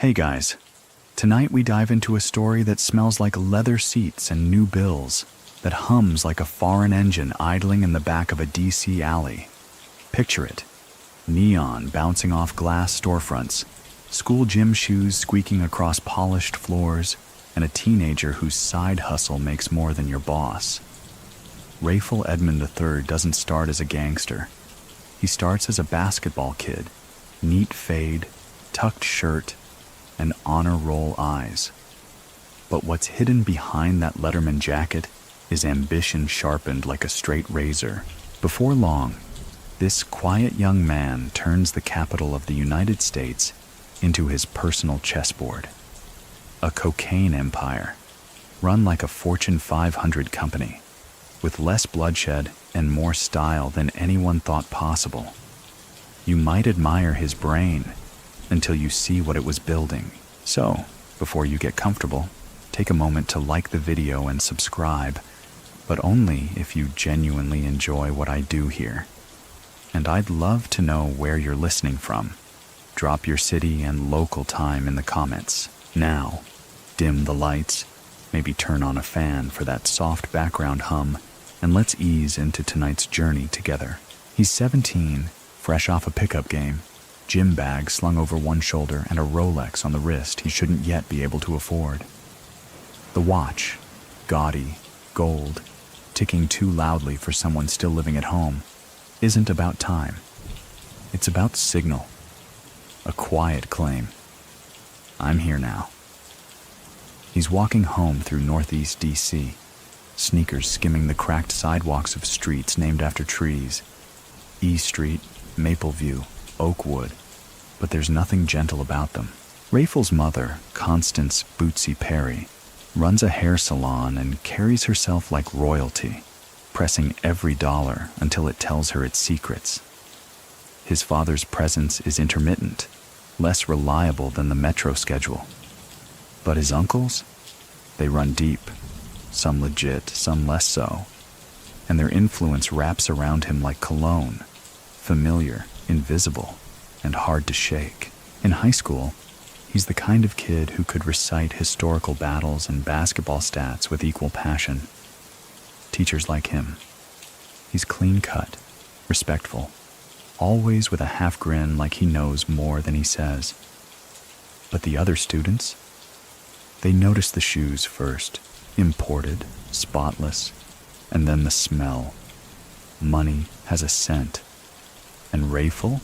Hey guys, tonight we dive into a story that smells like leather seats and new bills, that hums like a foreign engine idling in the back of a D.C. alley. Picture it. Neon bouncing off glass storefronts, school gym shoes squeaking across polished floors, and a teenager whose side hustle makes more than your boss. Rayful Edmond III doesn't start as a gangster. He starts as a basketball kid, neat fade, tucked shirt, and honor roll eyes. But what's hidden behind that Letterman jacket is ambition sharpened like a straight razor. Before long, this quiet young man turns the capital of the United States into his personal chessboard. A cocaine empire, run like a Fortune 500 company, with less bloodshed and more style than anyone thought possible. You might admire his brain until you see what it was building. So, before you get comfortable, take a moment to like the video and subscribe, but only if you genuinely enjoy what I do here. And I'd love to know where you're listening from. Drop your city and local time in the comments. Now, dim the lights, maybe turn on a fan for that soft background hum, and let's ease into tonight's journey together. He's 17, fresh off a pickup game, gym bag slung over one shoulder and a Rolex on the wrist he shouldn't yet be able to afford. The watch, gaudy, gold, ticking too loudly for someone still living at home, isn't about time. It's about signal. A quiet claim. I'm here now. He's walking home through Northeast D.C., sneakers skimming the cracked sidewalks of streets named after trees. E Street, Mapleview, Oakwood, but there's nothing gentle about them. Rayful's mother, Constance Bootsy Perry, runs a hair salon and carries herself like royalty, pressing every dollar until it tells her its secrets. His father's presence is intermittent, less reliable than the metro schedule. But his uncles? They run deep, some legit, some less so, and their influence wraps around him like cologne, familiar, invisible, and hard to shake. In high school, he's the kind of kid who could recite historical battles and basketball stats with equal passion. Teachers like him. He's clean-cut, respectful, always with a half grin like he knows more than he says. But the other students? They notice the shoes first, imported, spotless, and then the smell. Money has a scent. And Rayful?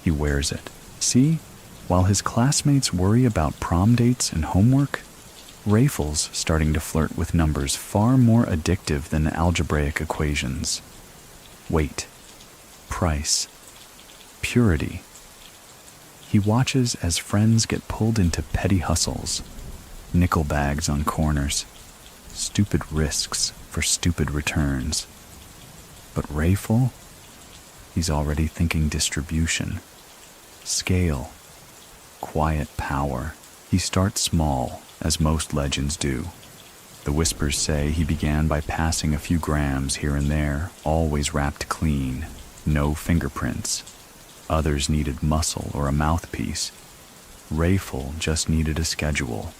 He wears it. See? While his classmates worry about prom dates and homework, Rayful's starting to flirt with numbers far more addictive than algebraic equations. Weight, price, purity. He watches as friends get pulled into petty hustles, nickel bags on corners, stupid risks for stupid returns. But Rayful? He's already thinking distribution, scale, quiet power. He starts small, as most legends do. The whispers say he began by passing a few grams here and there, always wrapped clean, no fingerprints. Others needed muscle or a mouthpiece. Rayful just needed a schedule.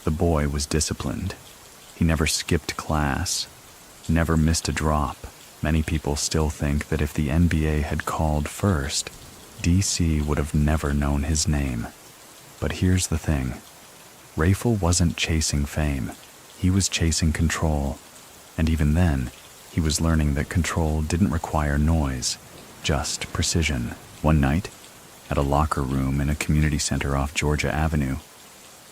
The boy was disciplined. He never skipped class, never missed a drop. Many people still think that if the NBA had called first, DC would have never known his name. But here's the thing. Rayful wasn't chasing fame. He was chasing control. And even then, he was learning that control didn't require noise, just precision. One night, at a locker room in a community center off Georgia Avenue,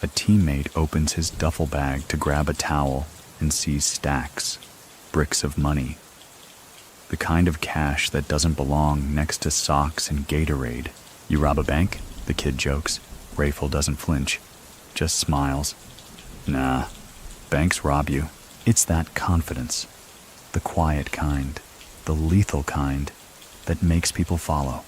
a teammate opens his duffel bag to grab a towel and sees stacks, bricks of money. The kind of cash that doesn't belong next to socks and Gatorade. You rob a bank? The kid jokes. Rayful doesn't flinch, just smiles. Nah, banks rob you. It's that confidence, the quiet kind, the lethal kind, that makes people follow.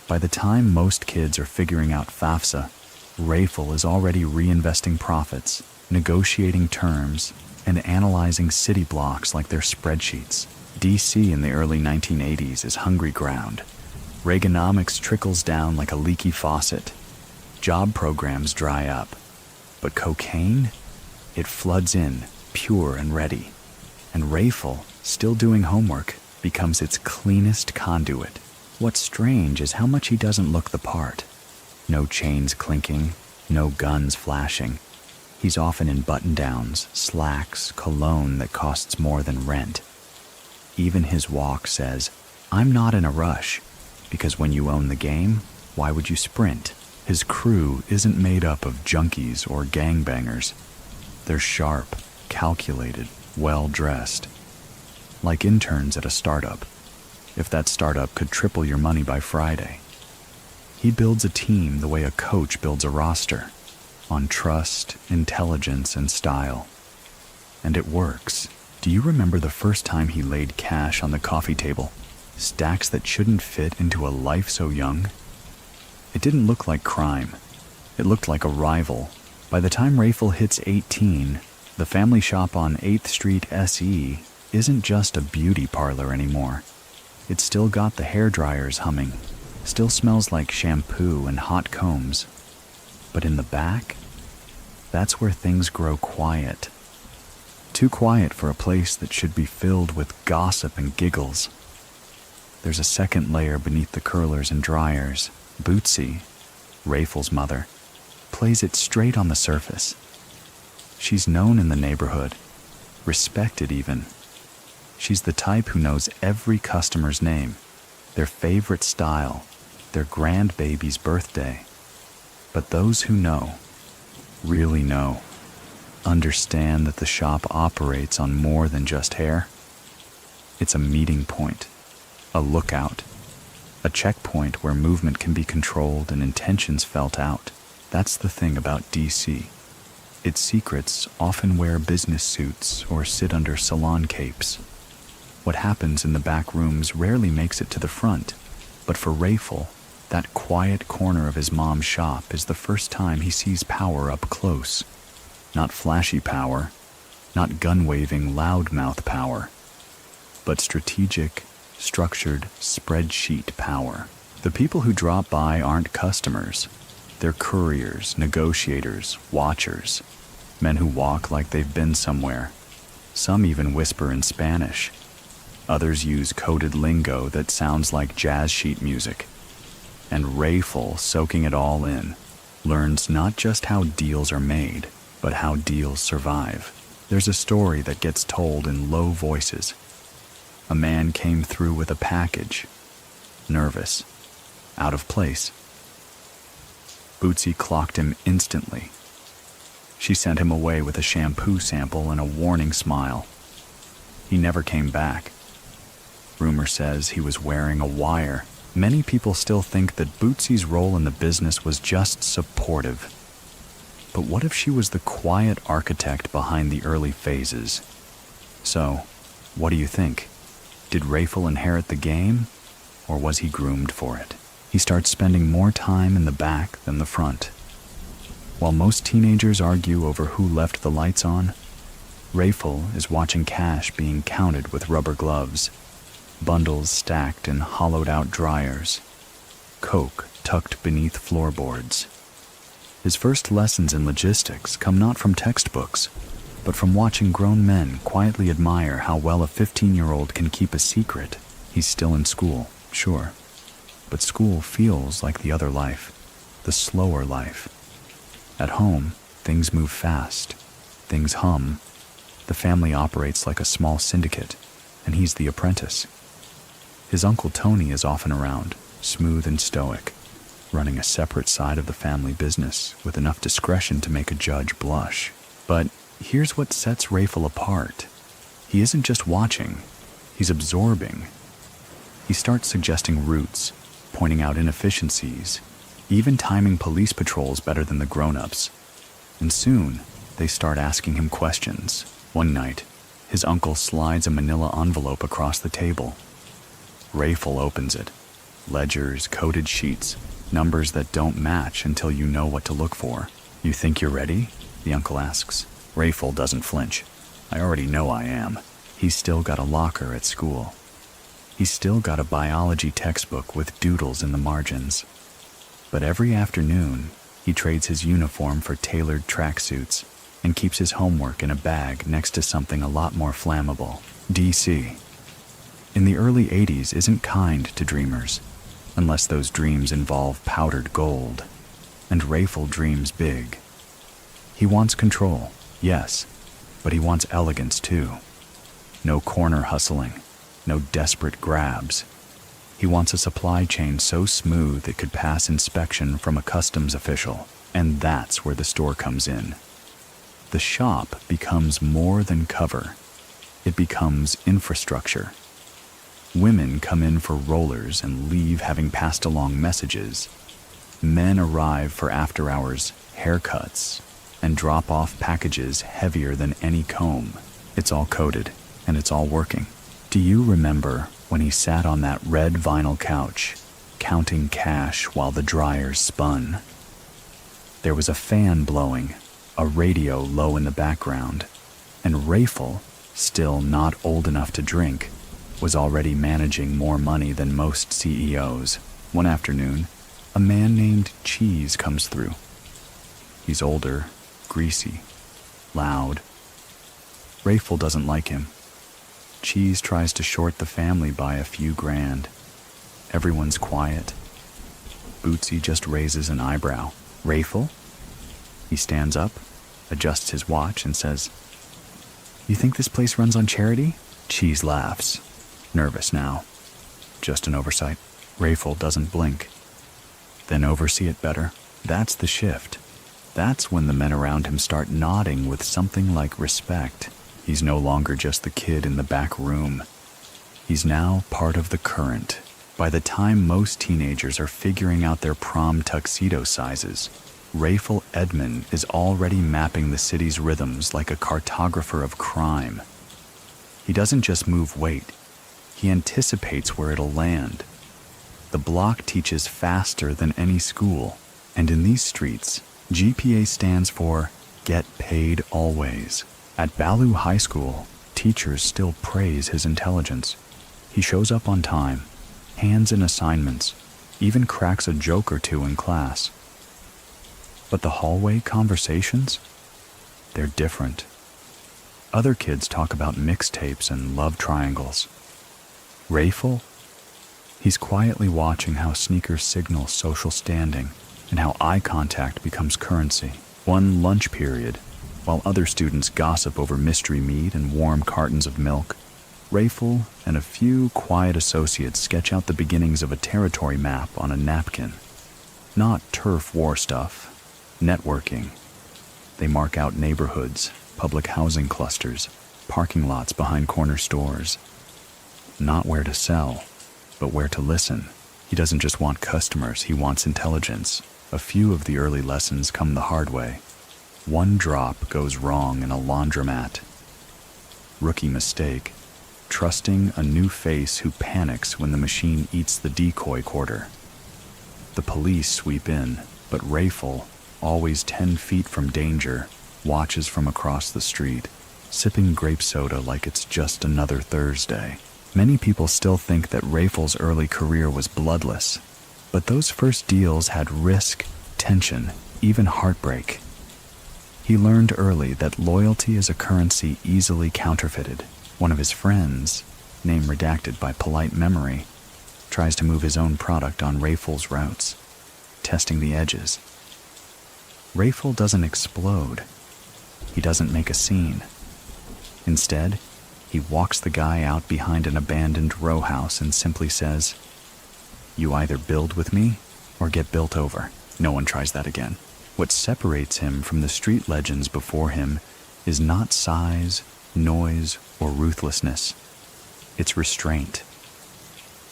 By the time most kids are figuring out FAFSA, Rayful is already reinvesting profits, negotiating terms, and analyzing city blocks like they're spreadsheets. DC in the early 1980s is hungry ground. Reaganomics trickles down like a leaky faucet. Job programs dry up. But cocaine? It floods in, pure and ready. And Rayful, still doing homework, becomes its cleanest conduit. What's strange is how much he doesn't look the part. No chains clinking, no guns flashing. He's often in button-downs, slacks, cologne that costs more than rent. Even his walk says, "I'm not in a rush," because when you own the game, why would you sprint? His crew isn't made up of junkies or gangbangers. They're sharp, calculated, well-dressed. Like interns at a startup, if that startup could triple your money by Friday. He builds a team the way a coach builds a roster, on trust, intelligence, and style. And it works. Do you remember the first time he laid cash on the coffee table? Stacks that shouldn't fit into a life so young? It didn't look like crime. It looked like a rival. By the time Rayful hits 18, the family shop on 8th Street SE isn't just a beauty parlor anymore. It's still got the hair dryers humming, still smells like shampoo and hot combs. But in the back, that's where things grow quiet. Too quiet for a place that should be filled with gossip and giggles. There's a second layer beneath the curlers and dryers. Bootsy, Rayful's mother, plays it straight on the surface. She's known in the neighborhood, respected even. She's the type who knows every customer's name, their favorite style, their grandbaby's birthday. But those who know, really know, understand that the shop operates on more than just hair. It's a meeting point, a lookout, a checkpoint where movement can be controlled and intentions felt out. That's the thing about D.C. Its secrets often wear business suits or sit under salon capes. What happens in the back rooms rarely makes it to the front, but for Rayful, that quiet corner of his mom's shop is the first time he sees power up close. Not flashy power, not gun-waving loudmouth power, but strategic, structured spreadsheet power. The people who drop by aren't customers. They're couriers, negotiators, watchers, men who walk like they've been somewhere. Some even whisper in Spanish. Others use coded lingo that sounds like jazz sheet music. And Rayful, soaking it all in, learns not just how deals are made, but how deals survive. There's a story that gets told in low voices. A man came through with a package, nervous, out of place. Bootsy clocked him instantly. She sent him away with a shampoo sample and a warning smile. He never came back. Rumor says he was wearing a wire. Many people still think that Bootsy's role in the business was just supportive. But what if she was the quiet architect behind the early phases? So, what do you think? Did Rayful inherit the game, or was he groomed for it? He starts spending more time in the back than the front. While most teenagers argue over who left the lights on, Rayful is watching cash being counted with rubber gloves, bundles stacked in hollowed-out dryers, coke tucked beneath floorboards. His first lessons in logistics come not from textbooks, but from watching grown men quietly admire how well a 15-year-old can keep a secret. He's still in school, sure, but school feels like the other life, the slower life. At home, things move fast, things hum. The family operates like a small syndicate, and he's the apprentice. His Uncle Tony is often around, smooth and stoic, running a separate side of the family business with enough discretion to make a judge blush. But here's what sets Rayful apart. He isn't just watching, he's absorbing. He starts suggesting routes, pointing out inefficiencies, even timing police patrols better than the grown-ups. And soon, they start asking him questions. One night, his uncle slides a manila envelope across the table. Rayful opens it. Ledgers, coded sheets, numbers that don't match until you know what to look for. "You think you're ready?" the uncle asks. Rayful doesn't flinch. "I already know I am." He's still got a locker at school. He's still got a biology textbook with doodles in the margins. But every afternoon, He trades his uniform for tailored tracksuits and keeps his homework in a bag next to something a lot more flammable. D.C. in the early 80s isn't kind to dreamers, unless those dreams involve powdered gold. And Rayful dreams big. He wants control, yes, but he wants elegance too. No corner hustling, no desperate grabs. He wants a supply chain so smooth it could pass inspection from a customs official, and that's where the store comes in. The shop becomes more than cover. It becomes infrastructure. Women come in for rollers and leave having passed along messages. Men arrive for after-hours haircuts and drop off packages heavier than any comb. It's all coded, and it's all working. Do you remember when he sat on that red vinyl couch, counting cash while the dryers spun? There was a fan blowing, a radio low in the background, and Rayful, still not old enough to drink, was already managing more money than most CEOs. One afternoon, a man named Cheese comes through. He's older, greasy, loud. Rayful doesn't like him. Cheese tries to short the family by a few grand. Everyone's quiet. Bootsy just raises an eyebrow. Rayful? He stands up, adjusts his watch, and says, "You think this place runs on charity?" Cheese laughs, nervous now. Just an oversight. Rayful doesn't blink. Then oversee it better. That's the shift. That's when the men around him start nodding with something like respect. He's no longer just the kid in the back room. He's now part of the current. By the time most teenagers are figuring out their prom tuxedo sizes, Rayful Edmond is already mapping the city's rhythms like a cartographer of crime. He doesn't just move weight. He anticipates where it'll land. The block teaches faster than any school, and in these streets, GPA stands for Get Paid Always. At Baloo High School, teachers still praise his intelligence. He shows up on time, hands in assignments, even cracks a joke or two in class. But the hallway conversations? They're different. Other kids talk about mixtapes and love triangles. Rayful? He's quietly watching how sneakers signal social standing and how eye contact becomes currency. One lunch period, while other students gossip over mystery meat and warm cartons of milk, Rayful and a few quiet associates sketch out the beginnings of a territory map on a napkin. Not turf war stuff, networking. They mark out neighborhoods, public housing clusters, parking lots behind corner stores. Not where to sell, but where to listen. He doesn't just want customers, he wants intelligence. A few of the early lessons come the hard way. One drop goes wrong in a laundromat. Rookie mistake. Trusting a new face who panics when the machine eats the decoy quarter. The police sweep in, but Rayful, always 10 feet from danger, watches from across the street, sipping grape soda like it's just another Thursday. Many people still think that Rayful's early career was bloodless, but those first deals had risk, tension, even heartbreak. He learned early that loyalty is a currency easily counterfeited. One of his friends, name redacted by polite memory, tries to move his own product on Rayful's routes, testing the edges. Rayful doesn't explode. He doesn't make a scene. Instead, he walks the guy out behind an abandoned row house and simply says, "You either build with me or get built over." No one tries that again. What separates him from the street legends before him is not size, noise, or ruthlessness. It's restraint.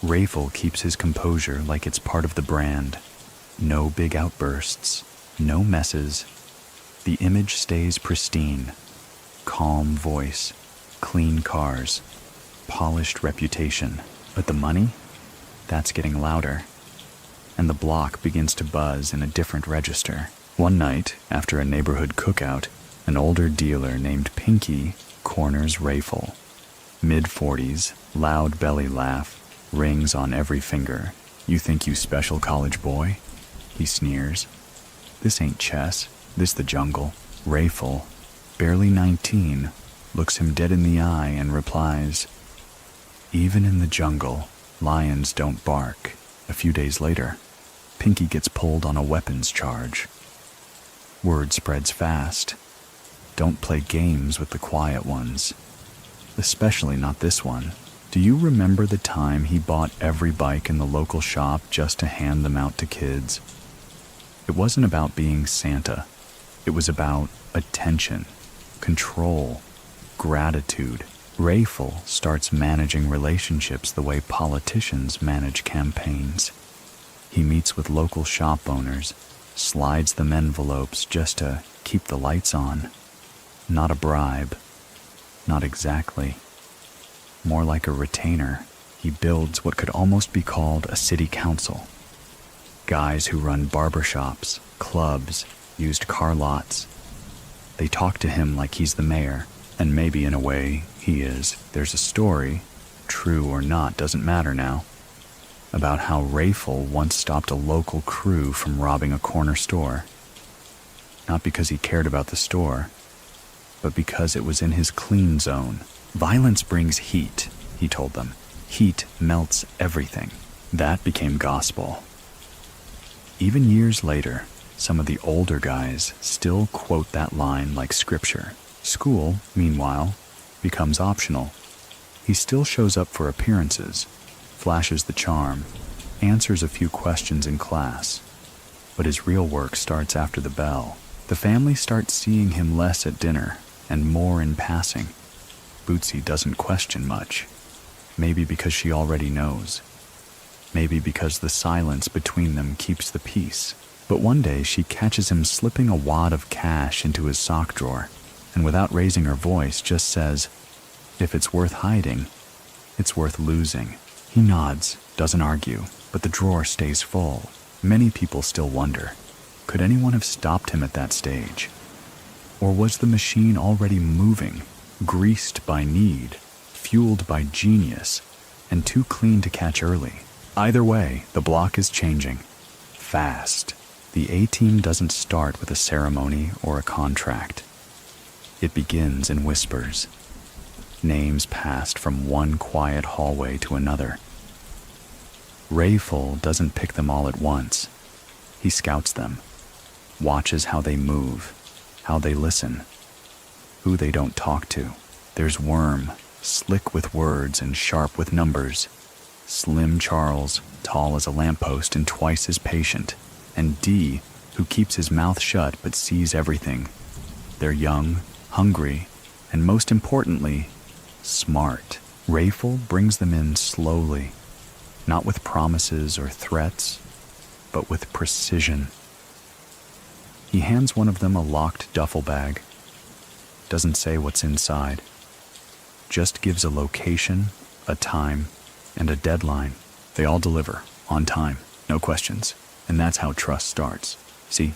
Rayful keeps his composure like it's part of the brand. No big outbursts, no messes. The image stays pristine. Calm voice, clean cars, polished reputation. But the money? That's getting louder. And the block begins to buzz in a different register. One night, after a neighborhood cookout, an older dealer named Pinky corners Rayful. Mid-40s, loud belly laugh, rings on every finger. "You think you special college boy?" He sneers. This ain't chess, this the jungle. Rayful, barely 19, looks him dead in the eye and replies, "Even in the jungle, lions don't bark." A few days later, Pinky gets pulled on a weapons charge. Word spreads fast. Don't play games with the quiet ones. Especially not this one. Do you remember the time he bought every bike in the local shop just to hand them out to kids? It wasn't about being Santa. It was about attention, control, gratitude. Rayful starts managing relationships the way politicians manage campaigns. He meets with local shop owners, slides them envelopes just to keep the lights on. Not a bribe. Not exactly. More like a retainer. He builds what could almost be called a city council. Guys who run barbershops, clubs, used car lots. They talk to him like he's the mayor, and maybe in a way he is. There's a story, true or not doesn't matter now, about how Rayful once stopped a local crew from robbing a corner store. Not because he cared about the store, but because it was in his clean zone. Violence brings heat, he told them. Heat melts everything. That became gospel. Even years later, some of the older guys still quote that line like scripture. School, meanwhile, becomes optional. He still shows up for appearances, flashes the charm, answers a few questions in class. But his real work starts after the bell. The family starts seeing him less at dinner and more in passing. Bootsy doesn't question much. Maybe because she already knows. Maybe because the silence between them keeps the peace. But one day she catches him slipping a wad of cash into his sock drawer, and without raising her voice just says, "If it's worth hiding, it's worth losing." He nods, doesn't argue, but the drawer stays full. Many people still wonder, could anyone have stopped him at that stage? Or was the machine already moving, greased by need, fueled by genius, and too clean to catch early? Either way, the block is changing. Fast. The A-team doesn't start with a ceremony or a contract. It begins in whispers. Names passed from one quiet hallway to another. Rayful doesn't pick them all at once. He scouts them, watches how they move, how they listen, who they don't talk to. There's Worm, slick with words and sharp with numbers. Slim Charles, tall as a lamppost and twice as patient. And D, who keeps his mouth shut but sees everything. They're young, hungry, and most importantly, smart. Rayful brings them in slowly, not with promises or threats, but with precision. He hands one of them a locked duffel bag. Doesn't say what's inside. Just gives a location, a time, and a deadline. They all deliver, on time, no questions. And that's how trust starts. See,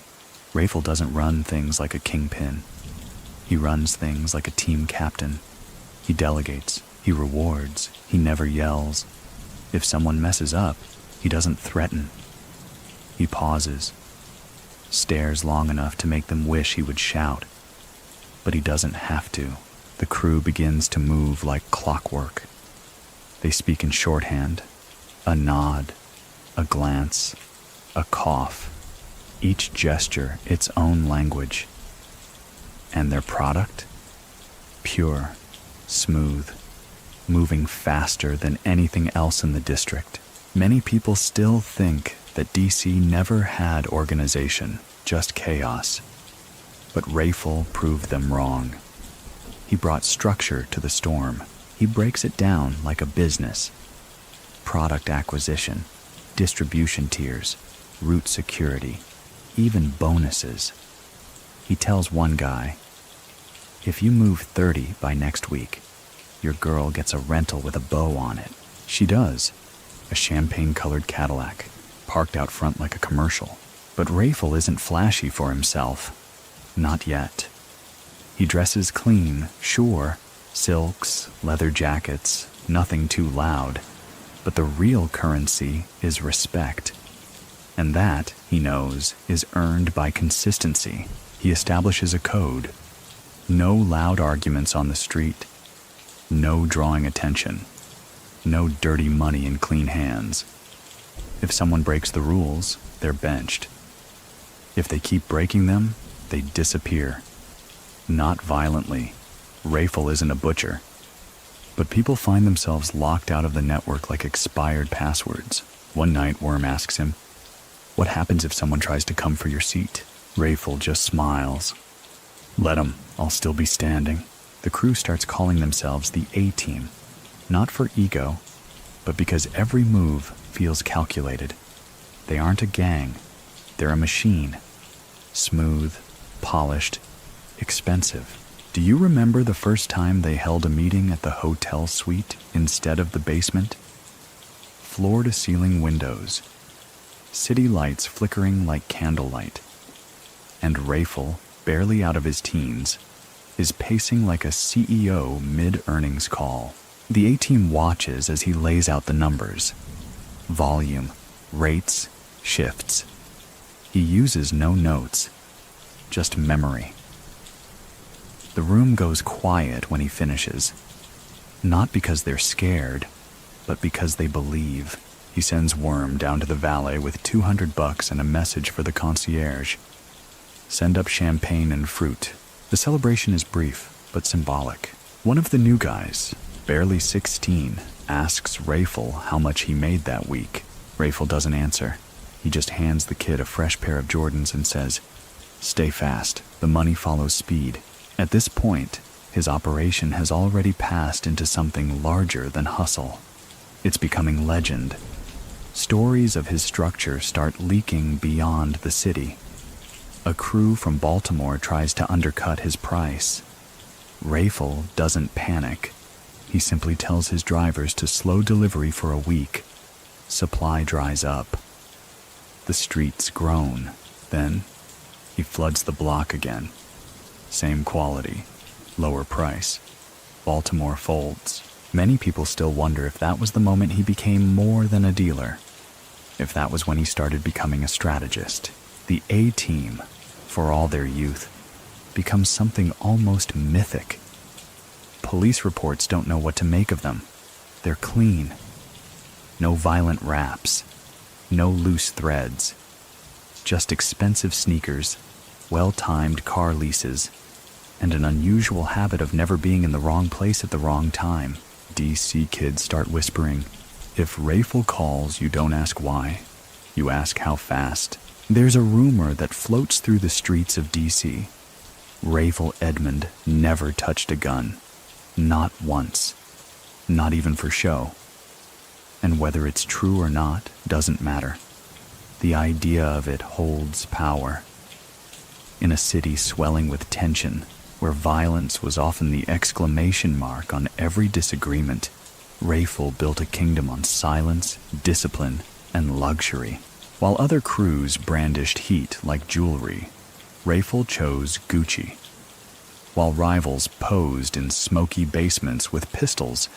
Rayful doesn't run things like a kingpin. He runs things like a team captain. He delegates, he rewards, he never yells. If someone messes up, he doesn't threaten. He pauses, stares long enough to make them wish he would shout. But he doesn't have to. The crew begins to move like clockwork. They speak in shorthand, a nod, a glance, a cough, each gesture its own language. And their product? Pure, smooth, moving faster than anything else in the district. Many people still think that D.C. never had organization, just chaos. But Rayful proved them wrong. He brought structure to the storm. He breaks it down like a business. Product acquisition, distribution tiers, route security, even bonuses. He tells one guy, if you move 30 by next week, your girl gets a rental with a bow on it. She does. A champagne-colored Cadillac, parked out front like a commercial. But Rayful isn't flashy for himself. Not yet. He dresses clean, sure, silks, leather jackets, nothing too loud. But the real currency is respect. And that he knows, is earned by consistency. He establishes a code. No loud arguments on the street. No drawing attention. No dirty money in clean hands. If someone breaks the rules, they're benched. If they keep breaking them, they disappear. Not violently. Rayful isn't a butcher. But people find themselves locked out of the network like expired passwords. One night, Worm asks him, "What happens if someone tries to come for your seat?" Rayful just smiles. "Let 'em, I'll still be standing." The crew starts calling themselves the A-Team, not for ego, but because every move feels calculated. They aren't a gang, they're a machine. Smooth, polished, expensive. Do you remember the first time they held a meeting at the hotel suite instead of the basement? Floor-to-ceiling windows, city lights flickering like candlelight, and Rayful, barely out of his teens, is pacing like a CEO mid-earnings call. The A-Team watches as he lays out the numbers. Volume, rates, shifts. He uses no notes, just memory. The room goes quiet when he finishes. Not because they're scared, but because they believe. He sends Worm down to the valet with $200 and a message for the concierge. Send up champagne and fruit. The celebration is brief, but symbolic. One of the new guys, barely 16, asks Rayful how much he made that week. Rayful doesn't answer. He just hands the kid a fresh pair of Jordans and says, "Stay fast. The money follows speed." At this point, his operation has already passed into something larger than hustle. It's becoming legend. Stories of his structure start leaking beyond the city. A crew from Baltimore tries to undercut his price. Rayful doesn't panic. He simply tells his drivers to slow delivery for a week. Supply dries up. The streets groan. Then, he floods the block again. Same quality, lower price. Baltimore folds. Many people still wonder if that was the moment he became more than a dealer. If that was when he started becoming a strategist. The A-Team, for all their youth, becomes something almost mythic. Police reports don't know what to make of them. They're clean. No violent raps. No loose threads. Just expensive sneakers, well-timed car leases, and an unusual habit of never being in the wrong place at the wrong time. D.C. kids start whispering, "If Rayful calls, you don't ask why. You ask how fast." There's a rumor that floats through the streets of D.C. Rayful Edmond never touched a gun. Not once. Not even for show. And whether it's true or not doesn't matter. The idea of it holds power. In a city swelling with tension, where violence was often the exclamation mark on every disagreement, Rayful built a kingdom on silence, discipline, and luxury. While other crews brandished heat like jewelry, Rayful chose Gucci. While rivals posed in smoky basements with pistols,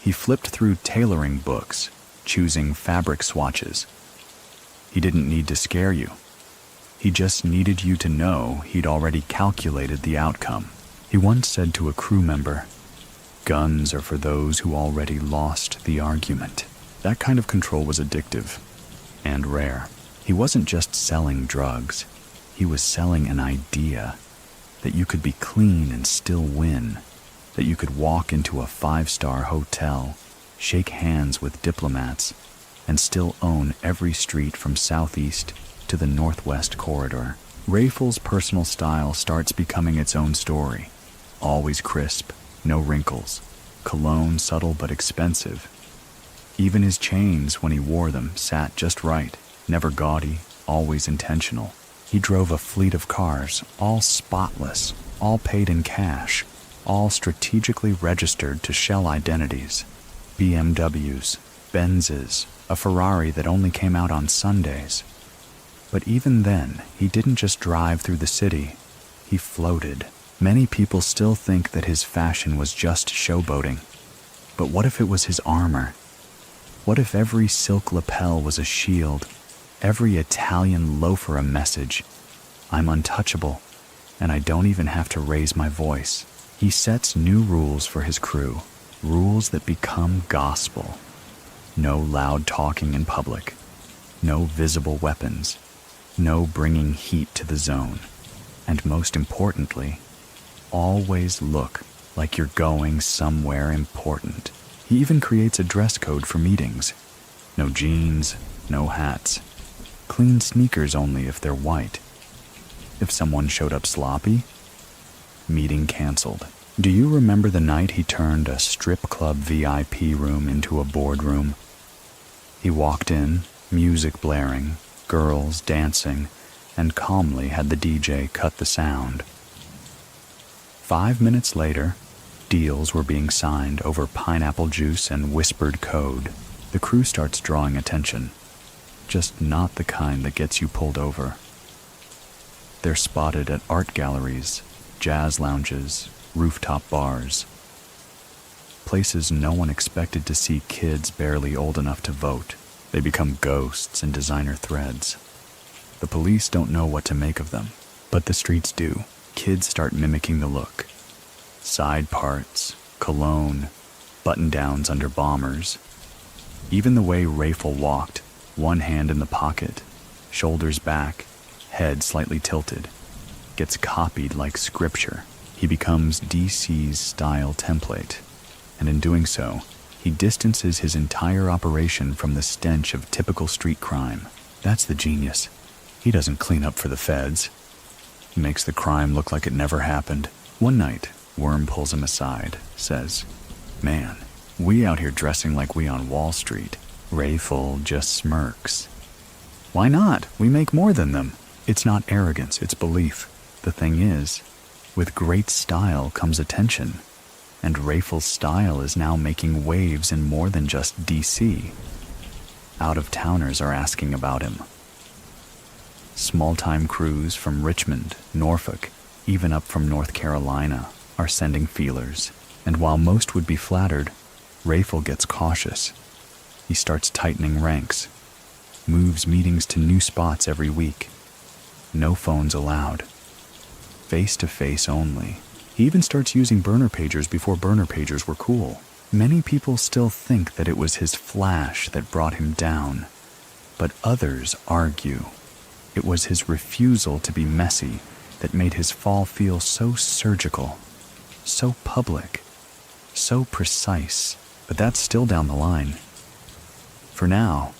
he flipped through tailoring books, choosing fabric swatches. He didn't need to scare you. He just needed you to know he'd already calculated the outcome. He once said to a crew member, "Guns are for those who already lost the argument." That kind of control was addictive and rare. He wasn't just selling drugs. He was selling an idea that you could be clean and still win, that you could walk into a 5-star hotel, shake hands with diplomats, and still own every street from southeast to the northwest corridor. Rayful's personal style starts becoming its own story. Always crisp, no wrinkles, cologne subtle but expensive. Even his chains, when he wore them, sat just right, never gaudy, always intentional. He drove a fleet of cars, all spotless, all paid in cash, all strategically registered to shell identities. BMWs, Benzes, a Ferrari that only came out on Sundays. But even then, he didn't just drive through the city. He floated. Many people still think that his fashion was just showboating. But what if it was his armor? What if every silk lapel was a shield, every Italian loafer a message. I'm untouchable, and I don't even have to raise my voice. He sets new rules for his crew, rules that become gospel. No loud talking in public, no visible weapons, no bringing heat to the zone, and most importantly, always look like you're going somewhere important. He even creates a dress code for meetings. No jeans, no hats. Clean sneakers only if they're white. If someone showed up sloppy, meeting canceled. Do you remember the night he turned a strip club VIP room into a boardroom? He walked in, music blaring, girls dancing, and calmly had the DJ cut the sound. 5 minutes later, deals were being signed over pineapple juice and whispered code. The crew starts drawing attention, just not the kind that gets you pulled over. They're spotted at art galleries, jazz lounges, rooftop bars. Places no one expected to see kids barely old enough to vote. They become ghosts in designer threads. The police don't know what to make of them, but the streets do. Kids start mimicking the look. Side parts, cologne, button-downs under bombers. Even the way Rayful walked, one hand in the pocket, shoulders back, head slightly tilted, gets copied like scripture. He becomes DC's style template, and in doing so, he distances his entire operation from the stench of typical street crime. That's the genius. He doesn't clean up for the feds. He makes the crime look like it never happened. One night, Worm pulls him aside, says, "Man, we out here dressing like we on Wall Street." Rayful just smirks. "Why not? We make more than them." It's not arrogance, it's belief. The thing is, with great style comes attention, and Rayful's style is now making waves in more than just DC. Out-of-towners are asking about him. Small-time crews from Richmond, Norfolk, even up from North Carolina, are sending feelers. And while most would be flattered, Rayful gets cautious. He starts tightening ranks, moves meetings to new spots every week. No phones allowed. Face-to-face only. He even starts using burner pagers before burner pagers were cool. Many people still think that it was his flash that brought him down, but others argue it was his refusal to be messy that made his fall feel so surgical, so public, so precise. But that's still down the line. For now,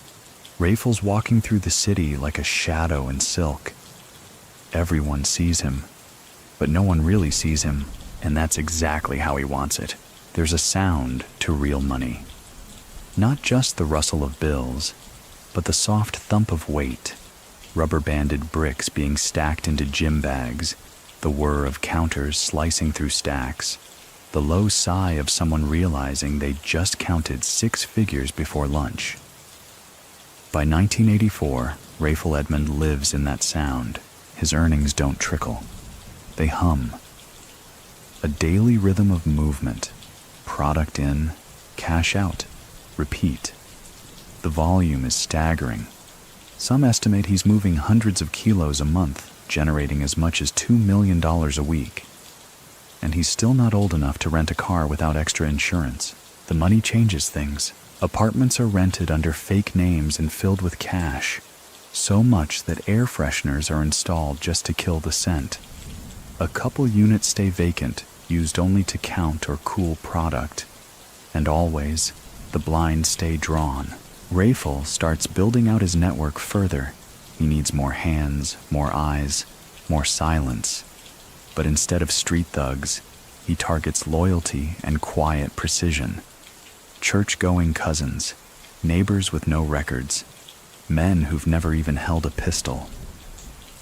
Rayful's walking through the city like a shadow in silk. Everyone sees him, but no one really sees him, and that's exactly how he wants it. There's a sound to real money. Not just the rustle of bills, but the soft thump of weight, rubber-banded bricks being stacked into gym bags, the whir of counters slicing through stacks, the low sigh of someone realizing they just counted 6 figures before lunch. By 1984, Rayful Edmond lives in that sound. His earnings don't trickle. They hum. A daily rhythm of movement. Product in, cash out, repeat. The volume is staggering. Some estimate he's moving hundreds of kilos a month, generating as much as $2 million a week. And he's still not old enough to rent a car without extra insurance. The money changes things. Apartments are rented under fake names and filled with cash, so much that air fresheners are installed just to kill the scent. A couple units stay vacant, used only to count or cool product. And always, the blinds stay drawn. Rayful starts building out his network further. He needs more hands, more eyes, more silence. But instead of street thugs, he targets loyalty and quiet precision. Church-going cousins, neighbors with no records, men who've never even held a pistol.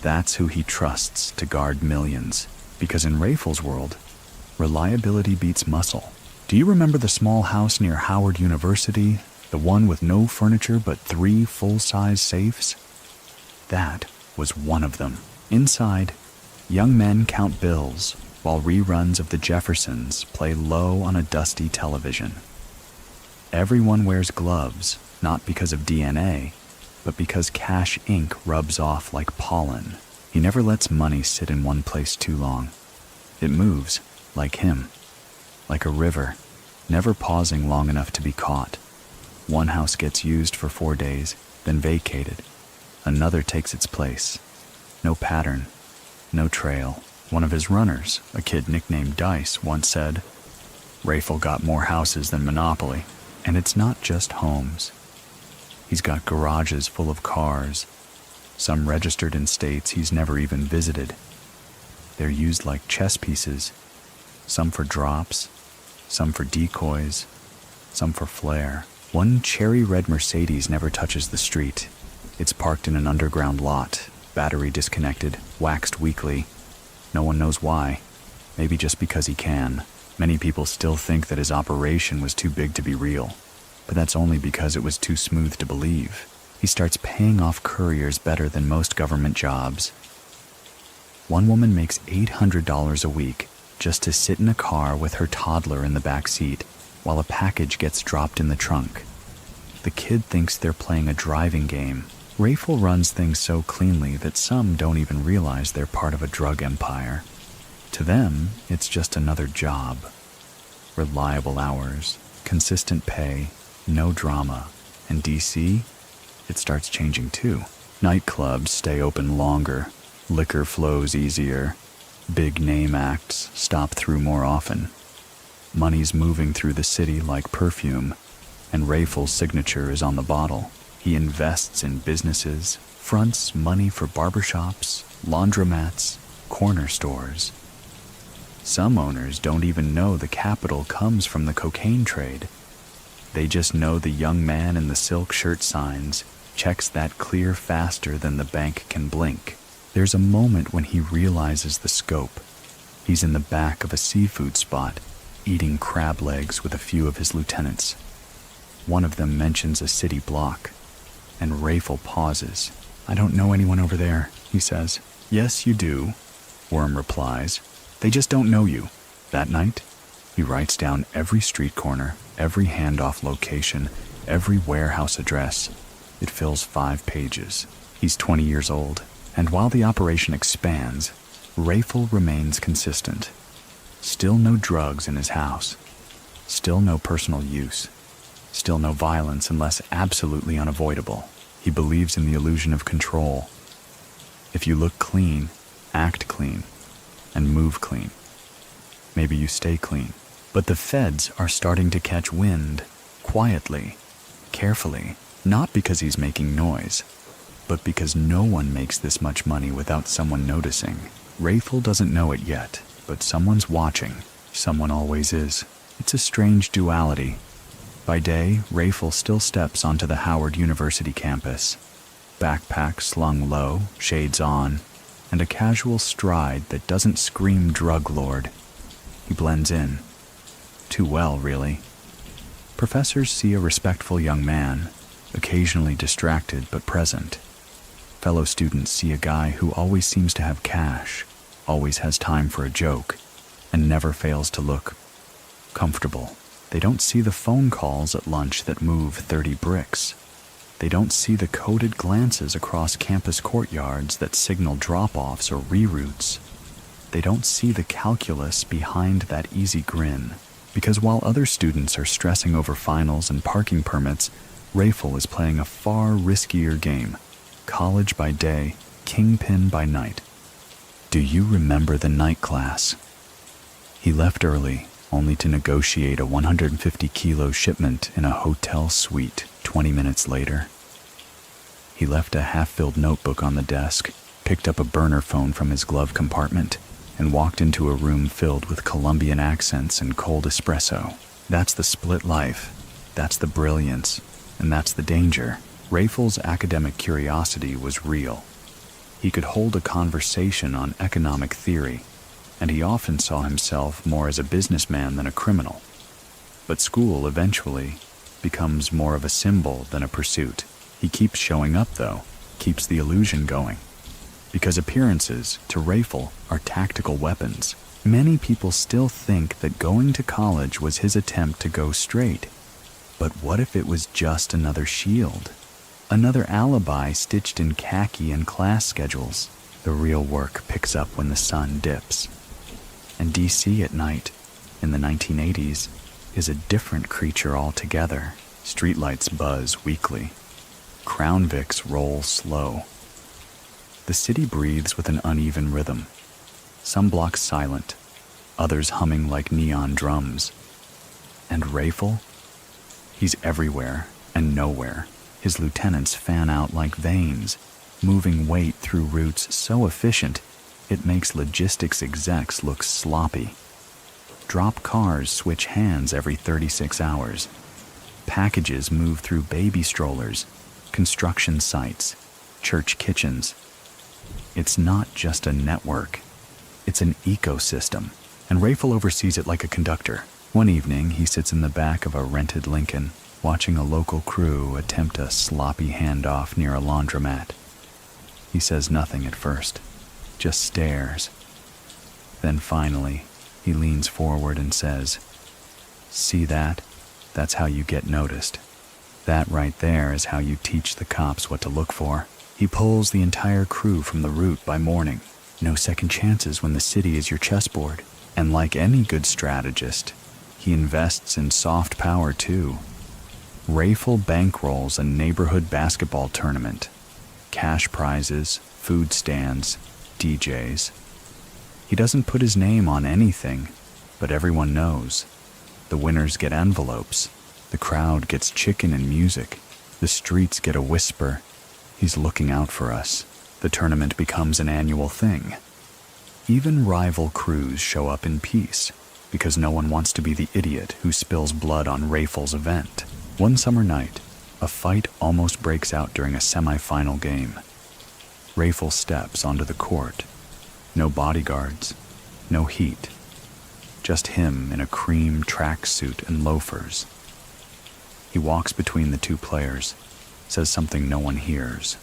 That's who he trusts to guard millions, because in Rayful's world, reliability beats muscle. Do you remember the small house near Howard University, the one with no furniture but 3 full-size safes? That was one of them. Inside, young men count bills while reruns of The Jeffersons play low on a dusty television. Everyone wears gloves, not because of DNA, but because cash ink rubs off like pollen. He never lets money sit in one place too long. It moves, like him, like a river, never pausing long enough to be caught. One house gets used for 4 days, then vacated. Another takes its place. No pattern, no trail. One of his runners, a kid nicknamed Dice, once said, "Rayful got more houses than Monopoly, and it's not just homes. He's got garages full of cars, some registered in states he's never even visited. They're used like chess pieces, some for drops, some for decoys, some for flair. One cherry red Mercedes never touches the street. It's parked in an underground lot, battery disconnected, waxed weekly. No one knows why. Maybe just because he can. Many people still think that his operation was too big to be real, but that's only because it was too smooth to believe. He starts paying off couriers better than most government jobs. One woman makes $800 a week just to sit in a car with her toddler in the back seat while a package gets dropped in the trunk. The kid thinks they're playing a driving game. Rayful runs things so cleanly that some don't even realize they're part of a drug empire. To them, it's just another job. Reliable hours, consistent pay, no drama. And D.C., it starts changing too. Nightclubs stay open longer, liquor flows easier, big name acts stop through more often. Money's moving through the city like perfume, and Rayful's signature is on the bottle. He invests in businesses, fronts money for barbershops, laundromats, corner stores. Some owners don't even know the capital comes from the cocaine trade. They just know the young man in the silk shirt signs checks that clear faster than the bank can blink. There's a moment when he realizes the scope. He's in the back of a seafood spot, eating crab legs with a few of his lieutenants. One of them mentions a city block, and Rayful pauses. "I don't know anyone over there," he says. "Yes, you do," Worm replies. "They just don't know you." That night, he writes down every street corner, every handoff location, every warehouse address. It fills 5 pages. He's 20 years old, and while the operation expands, Rayful remains consistent. Still no drugs in his house. Still no personal use. Still no violence unless absolutely unavoidable. He believes in the illusion of control. If you look clean, act clean, and move clean, maybe you stay clean. But the feds are starting to catch wind, quietly, carefully, not because he's making noise, but because no one makes this much money without someone noticing. Rayful doesn't know it yet, but someone's watching. Someone always is. It's a strange duality. By day, Rayful still steps onto the Howard University campus. Backpack slung low, shades on, and a casual stride that doesn't scream drug lord. He blends in. Too well, really. Professors see a respectful young man, occasionally distracted but present. Fellow students see a guy who always seems to have cash, always has time for a joke, and never fails to look comfortable. They don't see the phone calls at lunch that move 30 bricks. They don't see the coded glances across campus courtyards that signal drop-offs or reroutes. They don't see the calculus behind that easy grin. Because while other students are stressing over finals and parking permits, Rayful is playing a far riskier game. College by day, kingpin by night. Do you remember the night class? He left early, only to negotiate a 150-kilo shipment in a hotel suite 20 minutes later. He left a half-filled notebook on the desk, picked up a burner phone from his glove compartment, and walked into a room filled with Colombian accents and cold espresso. That's the split life. That's the brilliance. And that's the danger. Rayful's academic curiosity was real. He could hold a conversation on economic theory, and he often saw himself more as a businessman than a criminal. But school eventually becomes more of a symbol than a pursuit. He keeps showing up, though, keeps the illusion going. Because appearances, to Rayful, are tactical weapons. Many people still think that going to college was his attempt to go straight. But what if it was just another shield? Another alibi stitched in khaki and class schedules. The real work picks up when the sun dips. And D.C. at night, in the 1980s, is a different creature altogether. Streetlights buzz weakly. Crown Vics roll slow. The city breathes with an uneven rhythm. Some blocks silent, others humming like neon drums. And Rayful? He's everywhere and nowhere. His lieutenants fan out like veins, moving weight through routes so efficient it makes logistics execs look sloppy. Drop cars switch hands every 36 hours. Packages move through baby strollers, construction sites, church kitchens. It's not just a network. It's an ecosystem, and Rayful oversees it like a conductor. One evening, he sits in the back of a rented Lincoln, watching a local crew attempt a sloppy handoff near a laundromat. He says nothing at first, just stares. Then finally, he leans forward and says, "See that? That's how you get noticed. That right there is how you teach the cops what to look for." He pulls the entire crew from the route by morning. No second chances when the city is your chessboard. And like any good strategist, he invests in soft power too. Rayful bankrolls a neighborhood basketball tournament. Cash prizes, food stands, DJs. He doesn't put his name on anything, but everyone knows. The winners get envelopes. The crowd gets chicken and music. The streets get a whisper. He's looking out for us. The tournament becomes an annual thing. Even rival crews show up in peace, because no one wants to be the idiot who spills blood on Rayful's event. One summer night, a fight almost breaks out during a semi-final game. Rayful steps onto the court. No bodyguards, no heat. Just him in a cream tracksuit and loafers. He walks between the two players, says something no one hears.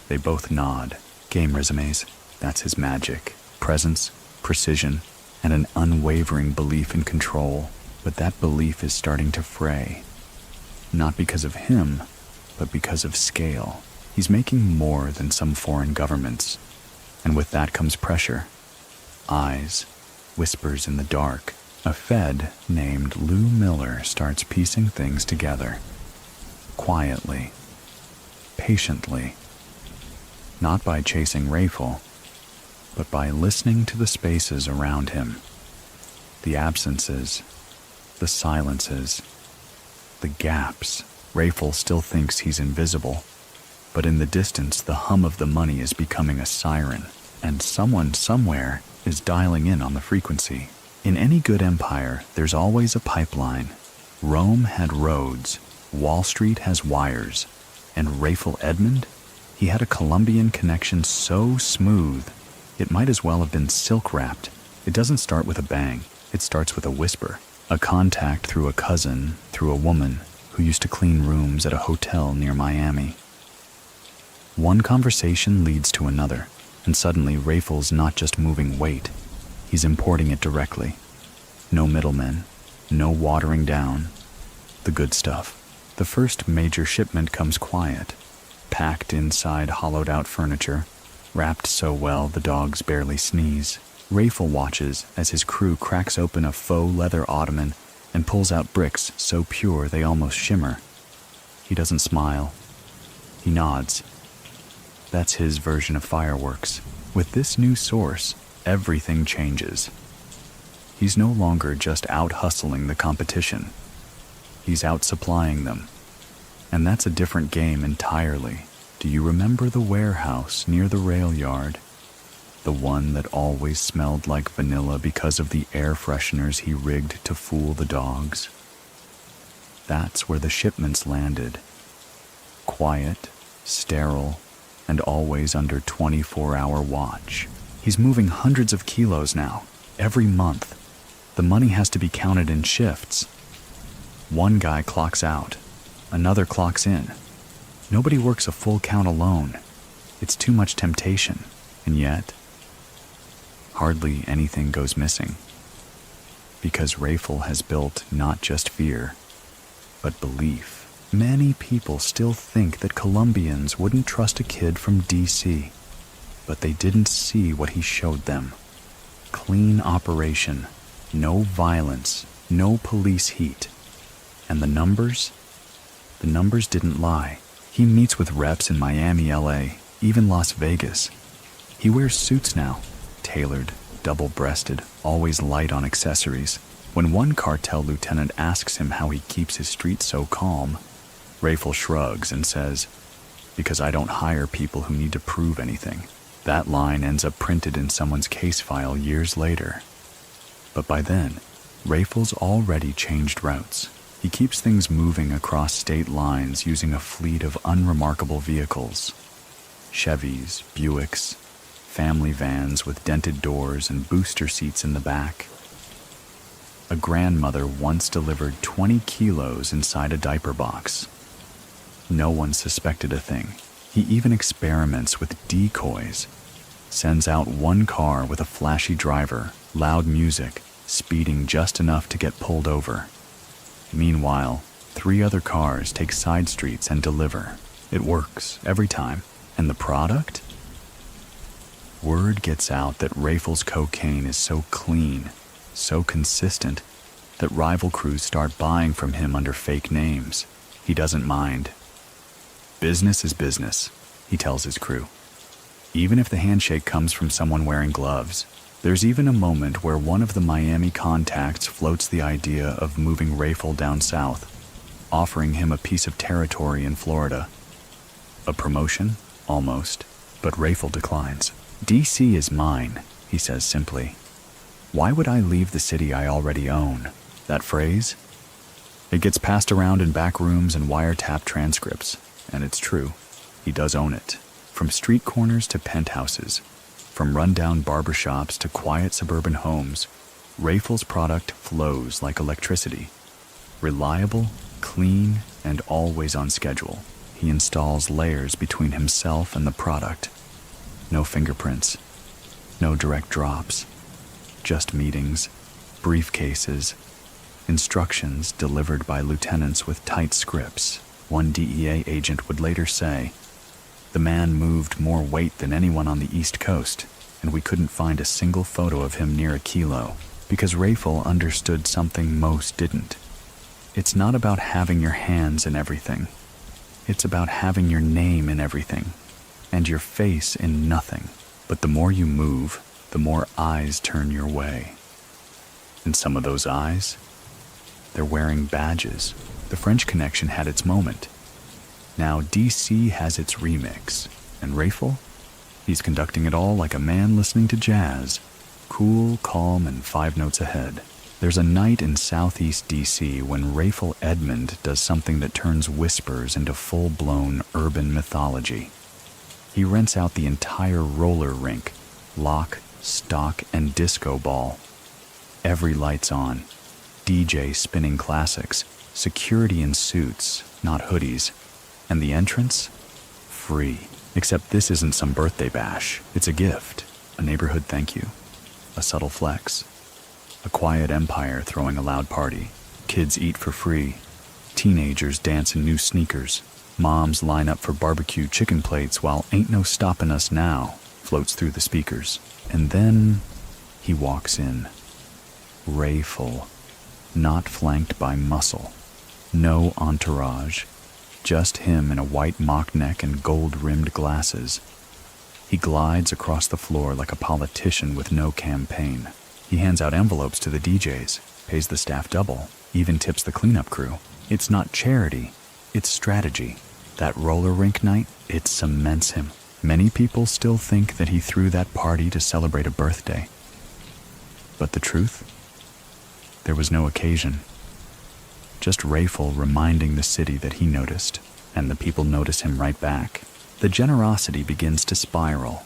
They both nod. Game resumes, that's his magic. Presence, precision, and an unwavering belief in control. But that belief is starting to fray. Not because of him, but because of scale. He's making more than some foreign governments. And with that comes pressure. Eyes, whispers in the dark. A Fed named Lou Miller starts piecing things together. Quietly. Patiently. Not by chasing Rayful, but by listening to the spaces around him. The absences, the silences, the gaps. Rayful still thinks he's invisible, but in the distance the hum of the money is becoming a siren, and someone somewhere is dialing in on the frequency. In any good empire, there's always a pipeline. Rome had roads, Wall Street has wires, and Rayful Edmond, he had a Colombian connection so smooth, it might as well have been silk-wrapped. It doesn't start with a bang, it starts with a whisper. A contact through a cousin, through a woman who used to clean rooms at a hotel near Miami. One conversation leads to another, and suddenly Rayful's not just moving weight, he's importing it directly. No middlemen, no watering down, the good stuff. The first major shipment comes quiet, packed inside hollowed-out furniture, wrapped so well the dogs barely sneeze. Rayful watches as his crew cracks open a faux leather ottoman and pulls out bricks so pure they almost shimmer. He doesn't smile. He nods. That's his version of fireworks. With this new source, everything changes. He's no longer just out-hustling the competition. He's out-supplying them. And that's a different game entirely. Do you remember the warehouse near the rail yard? The one that always smelled like vanilla because of the air fresheners he rigged to fool the dogs? That's where the shipments landed. Quiet, sterile, and always under 24-hour watch. He's moving hundreds of kilos now, every month. The money has to be counted in shifts. One guy clocks out, another clocks in. Nobody works a full count alone. It's too much temptation, and yet, hardly anything goes missing. Because Rayful has built not just fear, but belief. Many people still think that Colombians wouldn't trust a kid from D.C., but they didn't see what he showed them. Clean operation, no violence, no police heat. And the numbers? The numbers didn't lie. He meets with reps in Miami, LA, even Las Vegas. He wears suits now, tailored, double-breasted, always light on accessories. When one cartel lieutenant asks him how he keeps his street so calm, Rayful shrugs and says, "Because I don't hire people who need to prove anything." That line ends up printed in someone's case file years later. But by then, Rayful's already changed routes. He keeps things moving across state lines using a fleet of unremarkable vehicles. Chevys, Buicks, family vans with dented doors and booster seats in the back. A grandmother once delivered 20 kilos inside a diaper box. No one suspected a thing. He even experiments with decoys. Sends out one car with a flashy driver, loud music, speeding just enough to get pulled over. Meanwhile, 3 other cars take side streets and deliver. It works every time. And the product? Word gets out that Rayful's cocaine is so clean, so consistent, that rival crews start buying from him under fake names. He doesn't mind. Business is business, he tells his crew. Even if the handshake comes from someone wearing gloves. There's even a moment where one of the Miami contacts floats the idea of moving Rayful down south, offering him a piece of territory in Florida. A promotion? Almost. But Rayful declines. D.C. is mine, he says simply. Why would I leave the city I already own? That phrase? It gets passed around in back rooms and wiretap transcripts, and it's true. He does own it. From street corners to penthouses, from rundown barbershops to quiet suburban homes, Rayful's product flows like electricity. Reliable, clean, and always on schedule. He installs layers between himself and the product. No fingerprints, no direct drops, just meetings, briefcases, instructions delivered by lieutenants with tight scripts. One DEA agent would later say, "The man moved more weight than anyone on the East Coast, and we couldn't find a single photo of him near a kilo," because Rayful understood something most didn't. It's not about having your hands in everything. It's about having your name in everything, and your face in nothing. But the more you move, the more eyes turn your way. And some of those eyes, they're wearing badges. The French Connection had its moment. Now D.C. has its remix, and Rayful? He's conducting it all like a man listening to jazz, cool, calm, and 5 notes ahead. There's a night in southeast D.C. when Rayful Edmond does something that turns whispers into full-blown urban mythology. He rents out the entire roller rink, lock, stock, and disco ball. Every light's on. DJ spinning classics, security in suits, not hoodies. And the entrance? Free. Except this isn't some birthday bash. It's a gift, a neighborhood thank you, a subtle flex. A quiet empire throwing a loud party. Kids eat for free. Teenagers dance in new sneakers. Moms line up for barbecue chicken plates while "Ain't No Stoppin' Us Now" floats through the speakers. And then he walks in. Rayful. Not flanked by muscle. No entourage. Just him in a white mock neck and gold-rimmed glasses. He glides across the floor like a politician with no campaign. He hands out envelopes to the DJs, pays the staff double, even tips the cleanup crew. It's not charity, it's strategy. That roller rink night, it cements him. Many people still think that he threw that party to celebrate a birthday. But the truth? There was no occasion. Just Rayful reminding the city that he noticed, and the people notice him right back. The generosity begins to spiral.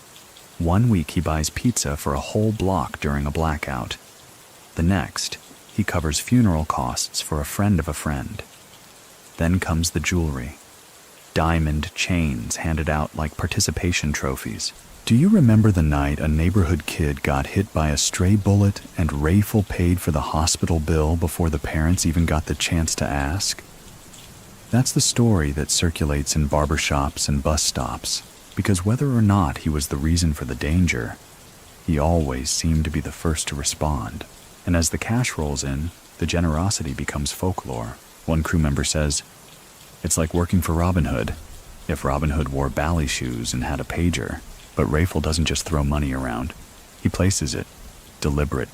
One week he buys pizza for a whole block during a blackout. The next, he covers funeral costs for a friend of a friend. Then comes the jewelry. Diamond chains handed out like participation trophies. Do you remember the night a neighborhood kid got hit by a stray bullet and Rayful paid for the hospital bill before the parents even got the chance to ask? That's the story that circulates in barbershops and bus stops, because whether or not he was the reason for the danger, he always seemed to be the first to respond. And as the cash rolls in, the generosity becomes folklore. One crew member says, "It's like working for Robin Hood, if Robin Hood wore bally shoes and had a pager." But Rayful doesn't just throw money around. He places it, deliberate,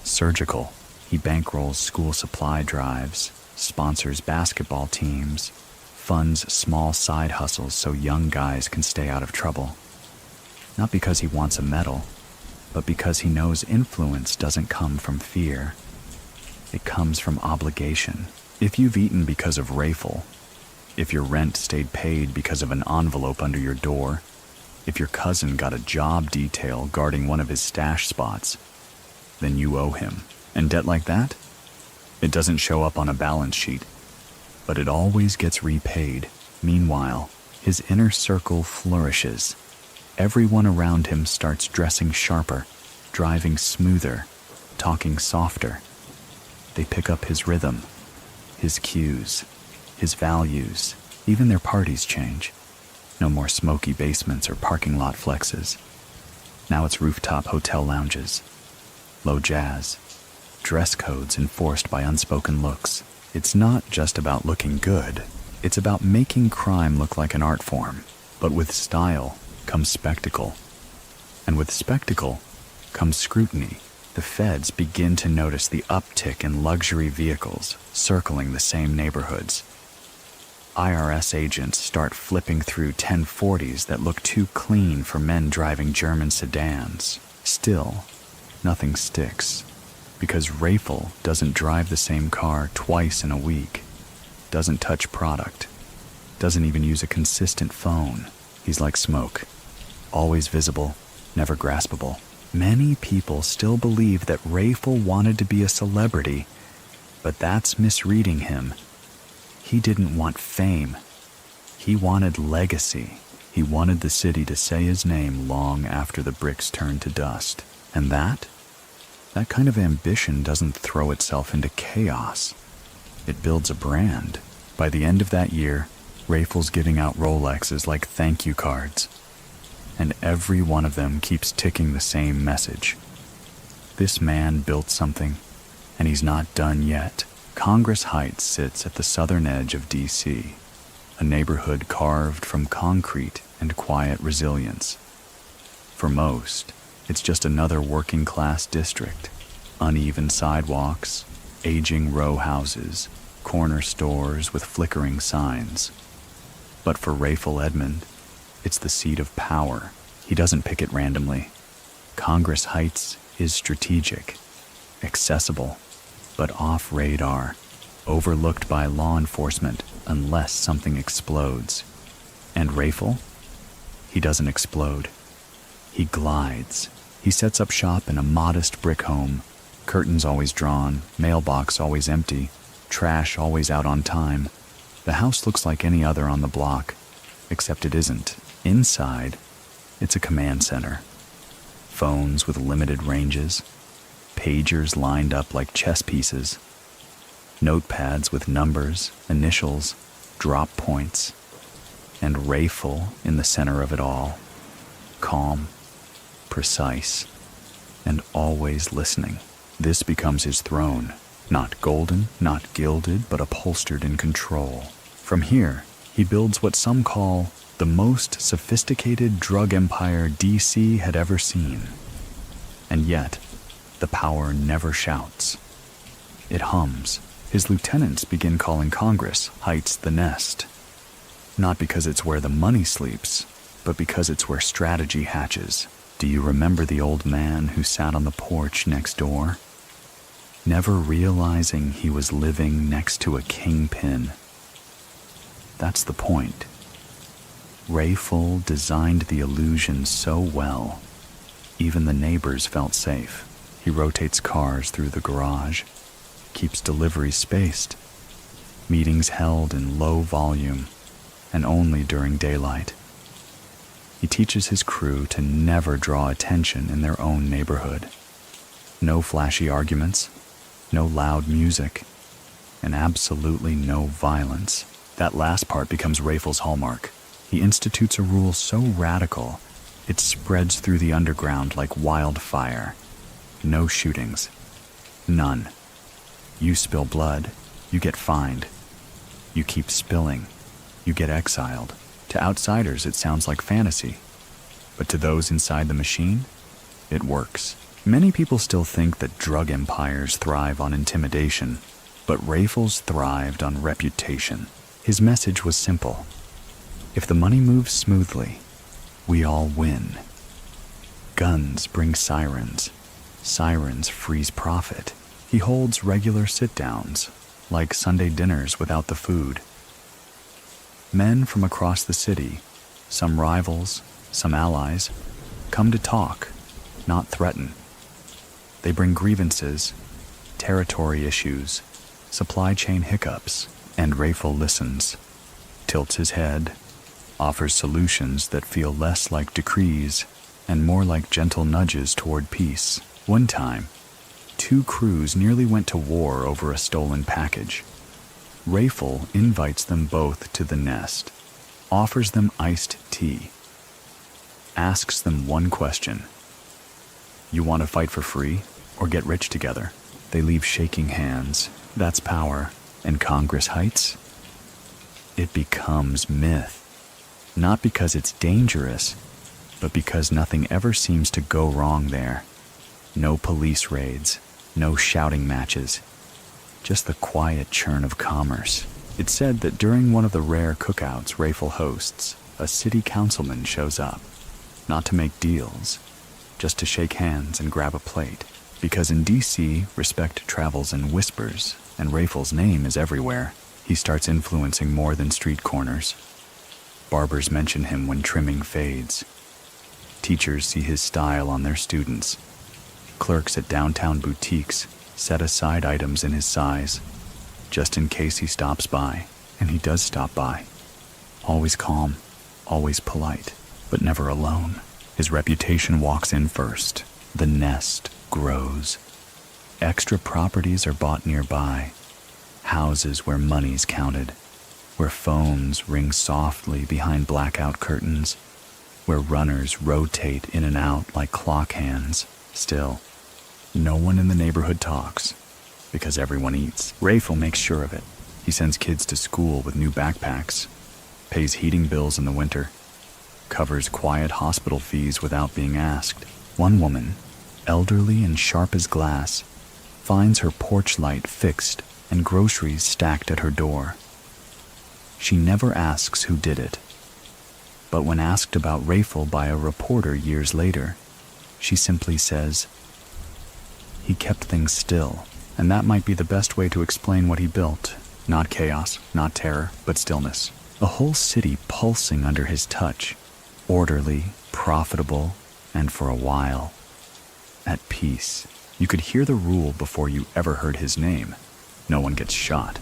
surgical. He bankrolls school supply drives, sponsors basketball teams, funds small side hustles so young guys can stay out of trouble. Not because he wants a medal, but because he knows influence doesn't come from fear. It comes from obligation. If you've eaten because of Rayful, if your rent stayed paid because of an envelope under your door, if your cousin got a job detail guarding one of his stash spots, then you owe him. And debt like that? It doesn't show up on a balance sheet, but it always gets repaid. Meanwhile, his inner circle flourishes. Everyone around him starts dressing sharper, driving smoother, talking softer. They pick up his rhythm, his cues, his values. Even their parties change. No more smoky basements or parking lot flexes. Now it's rooftop hotel lounges, low jazz, dress codes enforced by unspoken looks. It's not just about looking good. It's about making crime look like an art form. But with style comes spectacle. And with spectacle comes scrutiny. The feds begin to notice the uptick in luxury vehicles circling the same neighborhoods. IRS agents start flipping through 1040s that look too clean for men driving German sedans. Still, nothing sticks, because Rayful doesn't drive the same car twice in a week, doesn't touch product, doesn't even use a consistent phone. He's like smoke, always visible, never graspable. Many people still believe that Rayful wanted to be a celebrity, but that's misreading him. He didn't want fame. He wanted legacy. He wanted the city to say his name long after the bricks turned to dust. And that kind of ambition doesn't throw itself into chaos. It builds a brand. By the end of that year, Rayful's giving out Rolexes like thank you cards. And every one of them keeps ticking the same message. This man built something, and he's not done yet. Congress Heights sits at the southern edge of D.C., a neighborhood carved from concrete and quiet resilience. For most, it's just another working-class district. Uneven sidewalks, aging row houses, corner stores with flickering signs. But for Rayful Edmond, it's the seat of power. He doesn't pick it randomly. Congress Heights is strategic, accessible, but off radar, overlooked by law enforcement unless something explodes. And Rayful? He doesn't explode. He glides. He sets up shop in a modest brick home, curtains always drawn, mailbox always empty, trash always out on time. The house looks like any other on the block, except it isn't. Inside, it's a command center. Phones with limited ranges, pagers lined up like chess pieces, notepads with numbers, initials, drop points, and Rayful in the center of it all, calm, precise, and always listening. This becomes his throne, not golden, not gilded, but upholstered in control. From here, he builds what some call the most sophisticated drug empire D.C. had ever seen. And yet, the power never shouts. It hums. His lieutenants begin calling Congress Heights the Nest. Not because it's where the money sleeps, but because it's where strategy hatches. Do you remember the old man who sat on the porch next door? Never realizing he was living next to a kingpin. That's the point. Rayful designed the illusion so well, even the neighbors felt safe. He rotates cars through the garage, keeps deliveries spaced, meetings held in low volume, and only during daylight. He teaches his crew to never draw attention in their own neighborhood. No flashy arguments, no loud music, and absolutely no violence. That last part becomes Rayful's hallmark. He institutes a rule so radical, it spreads through the underground like wildfire. No shootings. None. You spill blood, you get fined. You keep spilling, you get exiled. To outsiders, it sounds like fantasy. But to those inside the machine, it works. Many people still think that drug empires thrive on intimidation, but Rayful's thrived on reputation. His message was simple. If the money moves smoothly, we all win. Guns bring sirens. Sirens freeze profit. He holds regular sit-downs, like Sunday dinners without the food. Men from across the city, some rivals, some allies, come to talk, not threaten. They bring grievances, territory issues, supply chain hiccups, and Rayful listens, tilts his head, offers solutions that feel less like decrees and more like gentle nudges toward peace. One time, 2 crews nearly went to war over a stolen package. Rayful invites them both to the nest, offers them iced tea, asks them one question. You want to fight for free or get rich together? They leave shaking hands. That's power. And Congress Heights? It becomes myth. Not because it's dangerous, but because nothing ever seems to go wrong there. No police raids, no shouting matches, just the quiet churn of commerce. It's said that during one of the rare cookouts Rayful hosts, a city councilman shows up, not to make deals, just to shake hands and grab a plate. Because in D.C., respect travels in whispers, and Rayful's name is everywhere. He starts influencing more than street corners. Barbers mention him when trimming fades. Teachers see his style on their students. Clerks at downtown boutiques set aside items in his size, just in case he stops by, and he does stop by. Always calm, always polite, but never alone. His reputation walks in first. The nest grows. Extra properties are bought nearby. Houses where money's counted, where phones ring softly behind blackout curtains, where runners rotate in and out like clock hands. Still, no one in the neighborhood talks, because everyone eats. Rayful makes sure of it. He sends kids to school with new backpacks, pays heating bills in the winter, covers quiet hospital fees without being asked. One woman, elderly and sharp as glass, finds her porch light fixed and groceries stacked at her door. She never asks who did it, but when asked about Rayful by a reporter years later, she simply says, "He kept things still," and that might be the best way to explain what he built. Not chaos, not terror, but stillness. A whole city pulsing under his touch, orderly, profitable, and for a while, at peace. You could hear the rule before you ever heard his name. No one gets shot.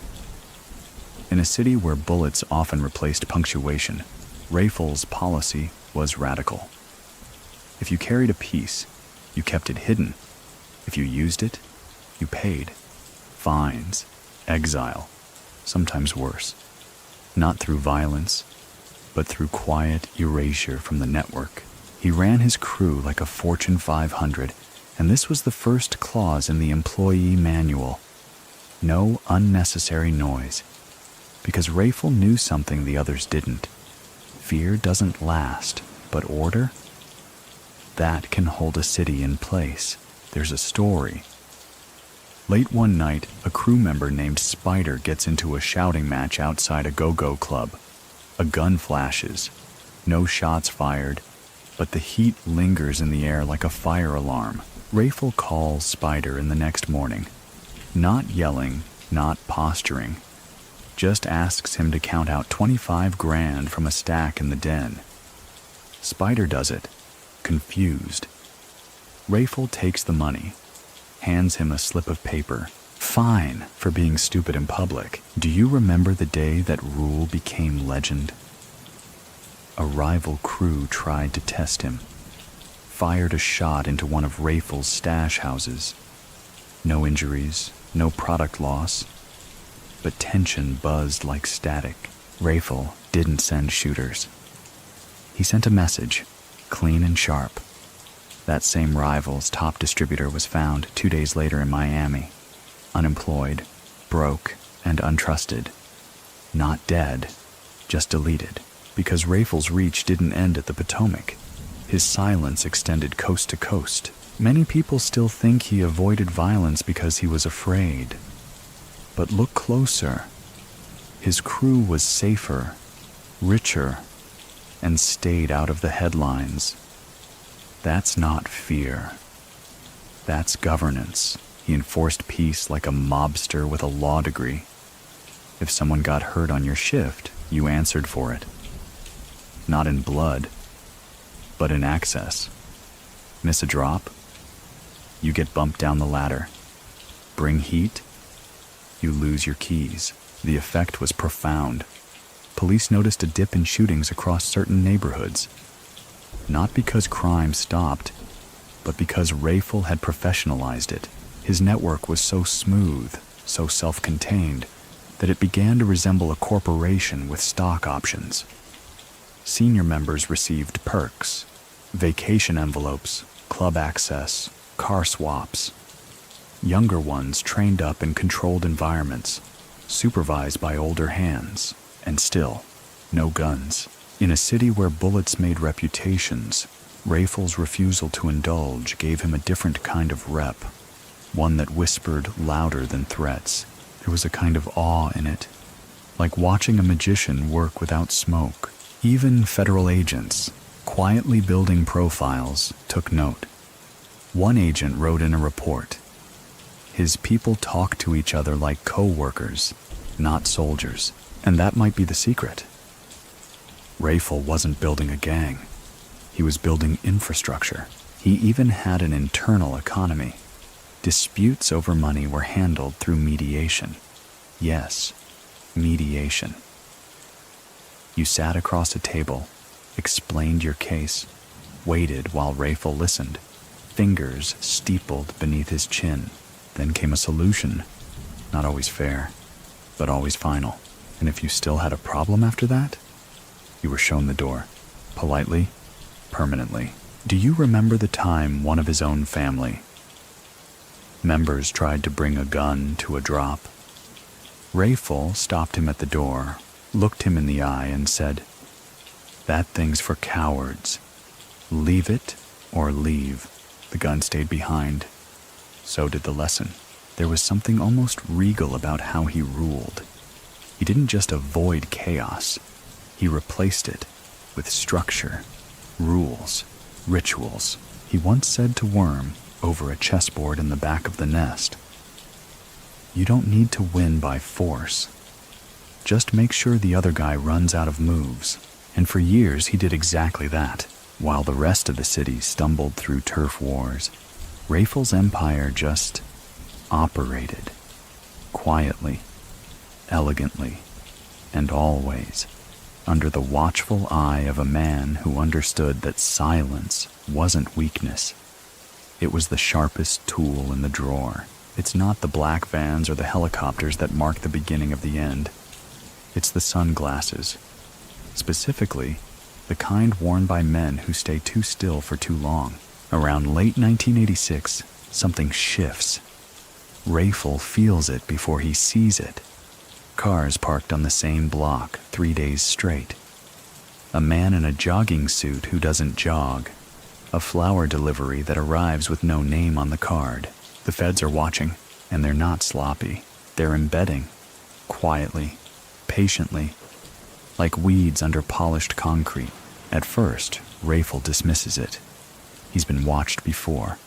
In a city where bullets often replaced punctuation, Rayful's policy was radical. If you carried a piece, you kept it hidden. If you used it, you paid. Fines, exile, sometimes worse. Not through violence, but through quiet erasure from the network. He ran his crew like a Fortune 500, and this was the first clause in the employee manual. No unnecessary noise. Because Rayful knew something the others didn't. Fear doesn't last, but order? That can hold a city in place. There's a story. Late one night, a crew member named Spider gets into a shouting match outside a go-go club. A gun flashes. No shots fired, but the heat lingers in the air like a fire alarm. Rayful calls Spider in the next morning. Not yelling, not posturing. Just asks him to count out 25 grand from a stack in the den. Spider does it, confused. Rayful takes the money, hands him a slip of paper. Fine for being stupid in public. Do you remember the day that rule became legend? A rival crew tried to test him, fired a shot into one of Rayful's stash houses. No injuries, no product loss, but tension buzzed like static. Rayful didn't send shooters. He sent a message, clean and sharp. That same rival's top distributor was found 2 days later in Miami, unemployed, broke, and untrusted. Not dead, just deleted, because Rayful's reach didn't end at the Potomac. His silence extended coast to coast. Many people still think he avoided violence because he was afraid. But look closer. His crew was safer, richer, and stayed out of the headlines. That's not fear. That's governance. He enforced peace like a mobster with a law degree. If someone got hurt on your shift, you answered for it. Not in blood, but in access. Miss a drop, you get bumped down the ladder. Bring heat, you lose your keys. The effect was profound. Police noticed a dip in shootings across certain neighborhoods. Not because crime stopped, but because Rayful had professionalized it. His network was so smooth, so self-contained, that it began to resemble a corporation with stock options. Senior members received perks, vacation envelopes, club access, car swaps. Younger ones trained up in controlled environments, supervised by older hands, and still, no guns. In a city where bullets made reputations, Rayful's refusal to indulge gave him a different kind of rep, one that whispered louder than threats. There was a kind of awe in it, like watching a magician work without smoke. Even federal agents, quietly building profiles, took note. One agent wrote in a report, "His people talk to each other like co-workers, not soldiers." And that might be the secret. Rayful wasn't building a gang. He was building infrastructure. He even had an internal economy. Disputes over money were handled through mediation. Yes, mediation. You sat across a table, explained your case, waited while Rayful listened. Fingers steepled beneath his chin. Then came a solution. Not always fair, but always final. And if you still had a problem after that, you were shown the door. Politely, permanently. Do you remember the time one of his own family members tried to bring a gun to a drop? Rayful stopped him at the door, looked him in the eye, and said, "That thing's for cowards. Leave it or leave." The gun stayed behind. So did the lesson. There was something almost regal about how he ruled. He didn't just avoid chaos. He replaced it with structure, rules, rituals. He once said to Worm, over a chessboard in the back of the nest, "You don't need to win by force. Just make sure the other guy runs out of moves." And for years he did exactly that. While the rest of the city stumbled through turf wars, Rayful's empire just operated, quietly, elegantly, and always, under the watchful eye of a man who understood that silence wasn't weakness. It was the sharpest tool in the drawer. It's not the black vans or the helicopters that mark the beginning of the end. It's the sunglasses. Specifically, the kind worn by men who stay too still for too long. Around late 1986, something shifts. Rayful feels it before he sees it. Cars parked on the same block 3 days straight. A man in a jogging suit who doesn't jog. A flower delivery that arrives with no name on the card. The feds are watching, and they're not sloppy. They're embedding, quietly, patiently, like weeds under polished concrete. At first, Rayful dismisses it. He's been watched before.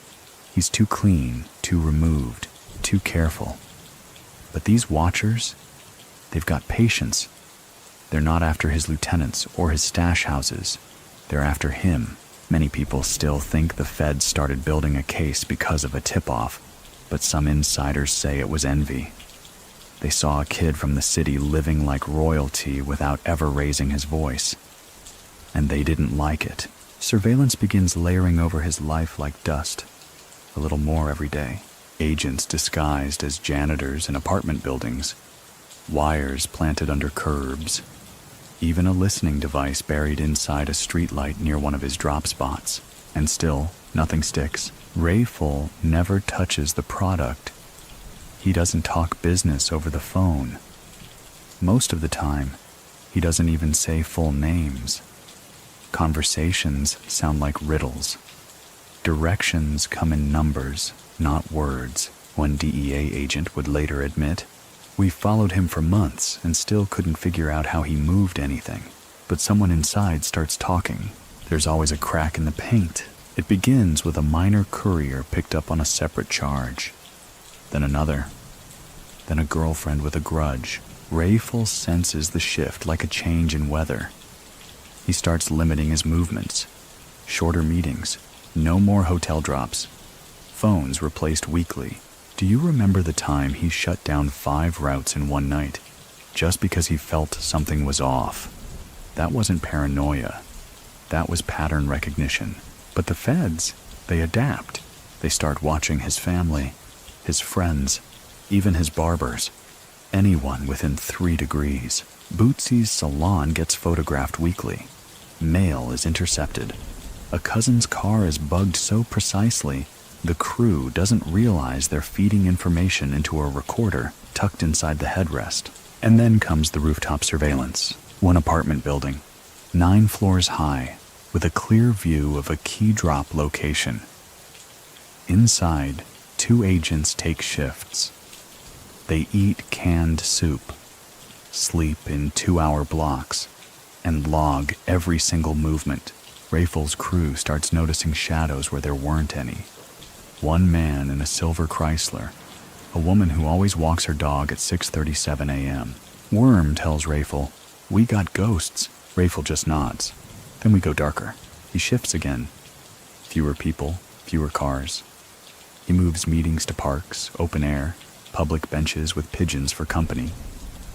He's too clean, too removed, too careful. But these watchers, they've got patience. They're not after his lieutenants or his stash houses. They're after him. Many people still think the feds started building a case because of a tip-off, but some insiders say it was envy. They saw a kid from the city living like royalty without ever raising his voice. And they didn't like it. Surveillance begins layering over his life like dust. A little more every day. Agents disguised as janitors in apartment buildings. Wires planted under curbs. even a listening device buried inside a streetlight near one of his drop spots. And still, nothing sticks. Rayful never touches the product. He doesn't talk business over the phone. Most of the time, he doesn't even say full names. Conversations sound like riddles. Directions come in numbers, not words, one DEA agent would later admit. We followed him for months and still couldn't figure out how he moved anything. But someone inside starts talking. There's always a crack in the paint. It begins with a minor courier picked up on a separate charge. Then another. Then a girlfriend with a grudge. Rayful senses the shift like a change in weather. He starts limiting his movements. Shorter meetings. No more hotel drops. Phones replaced weekly. Do you remember the time he shut down 5 routes in one night? Just because he felt something was off. That wasn't paranoia. That was pattern recognition. But the feds, they adapt. They start watching his family, his friends, even his barbers. Anyone within 3 degrees. Bootsy's salon gets photographed weekly. Mail is intercepted. A cousin's car is bugged so precisely, the crew doesn't realize they're feeding information into a recorder tucked inside the headrest. And then comes the rooftop surveillance. One apartment building, 9 floors high, with a clear view of a key drop location. Inside, 2 agents take shifts. They eat canned soup, sleep in 2-hour blocks, and log every single movement. Rayful's crew starts noticing shadows where there weren't any. One man in a silver Chrysler, a woman who always walks her dog at 6:37 a.m. Worm tells Rayful, "We got ghosts." Rayful just nods. Then we go darker. He shifts again. Fewer people, fewer cars. He moves meetings to parks, open air, public benches with pigeons for company.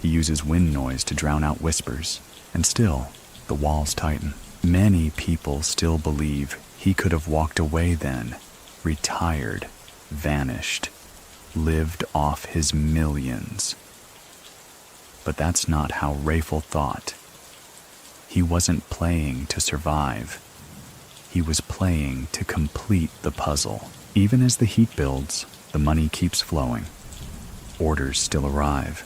He uses wind noise to drown out whispers. And still, the walls tighten. Many people still believe he could have walked away then, retired, vanished, lived off his millions. But that's not how Rayful thought. He wasn't playing to survive. He was playing to complete the puzzle. Even as the heat builds, the money keeps flowing. Orders still arrive.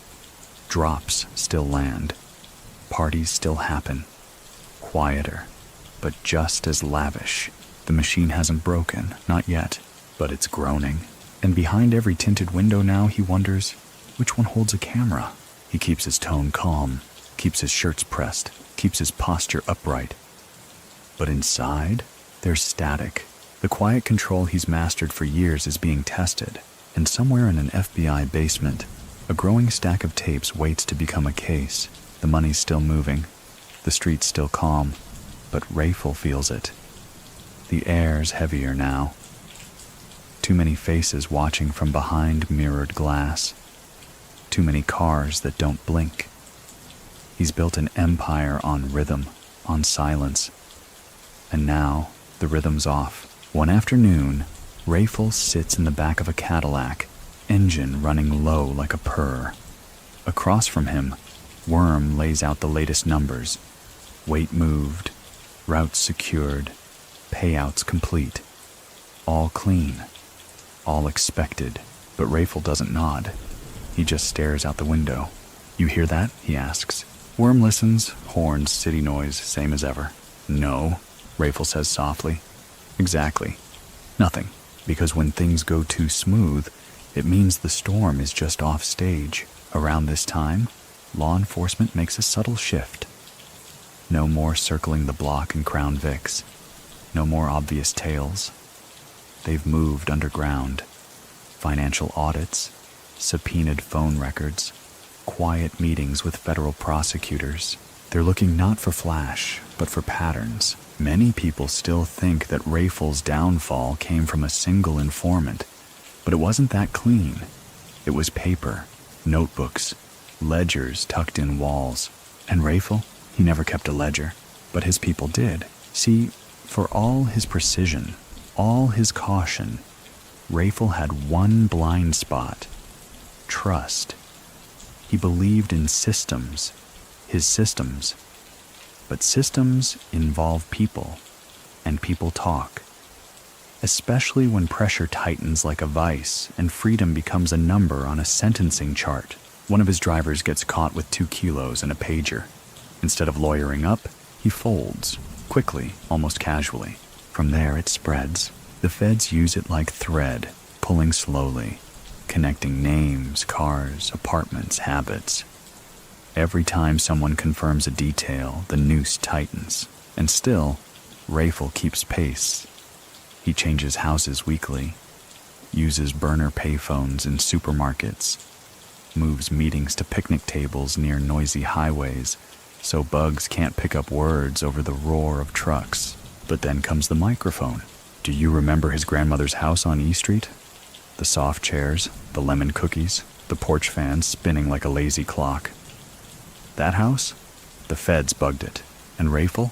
Drops still land. Parties still happen. Quieter, but just as lavish. The machine hasn't broken, not yet, but it's groaning. And behind every tinted window now, he wonders, which one holds a camera? He keeps his tone calm, keeps his shirts pressed, keeps his posture upright. But inside, there's static. The quiet control he's mastered for years is being tested, and somewhere in an FBI basement, a growing stack of tapes waits to become a case. The money's still moving, the street's still calm, but Rayful feels it. The air's heavier now. Too many faces watching from behind mirrored glass. Too many cars that don't blink. He's built an empire on rhythm, on silence. And now, the rhythm's off. One afternoon, Rayful sits in the back of a Cadillac, engine running low like a purr. Across from him, Worm lays out the latest numbers. Weight moved, routes secured, payouts complete. All clean, all expected. But Rayful doesn't nod. He just stares out the window. "You hear that?" he asks. Worm listens, horns, city noise, same as ever. "No," Rayful says softly. "Exactly. Nothing. Because when things go too smooth, it means the storm is just off stage. Around this time, law enforcement makes a subtle shift. No more circling the block in Crown Vics. No more obvious tales. They've moved underground. Financial audits, subpoenaed phone records, quiet meetings with federal prosecutors. They're looking not for flash, but for patterns. Many people still think that Rayful's downfall came from a single informant, but it wasn't that clean. It was paper, notebooks, ledgers tucked in walls. And Rayful, he never kept a ledger, but his people did. See, for all his precision, all his caution, Rayful had one blind spot: trust. He believed in systems, his systems, But systems involve people, and people talk. Especially when pressure tightens like a vice and freedom becomes a number on a sentencing chart. One of his drivers gets caught with 2 kilos and a pager. Instead of lawyering up, he folds, quickly, almost casually. From there it spreads. The feds use it like thread, pulling slowly, connecting names, cars, apartments, habits. Every time someone confirms a detail, the noose tightens. And still, Rayful keeps pace. He changes houses weekly, uses burner payphones in supermarkets, moves meetings to picnic tables near noisy highways so bugs can't pick up words over the roar of trucks. But then comes the microphone. Do you remember his grandmother's house on E Street? The soft chairs, the lemon cookies, the porch fan spinning like a lazy clock. That house? The feds bugged it. And Rayful?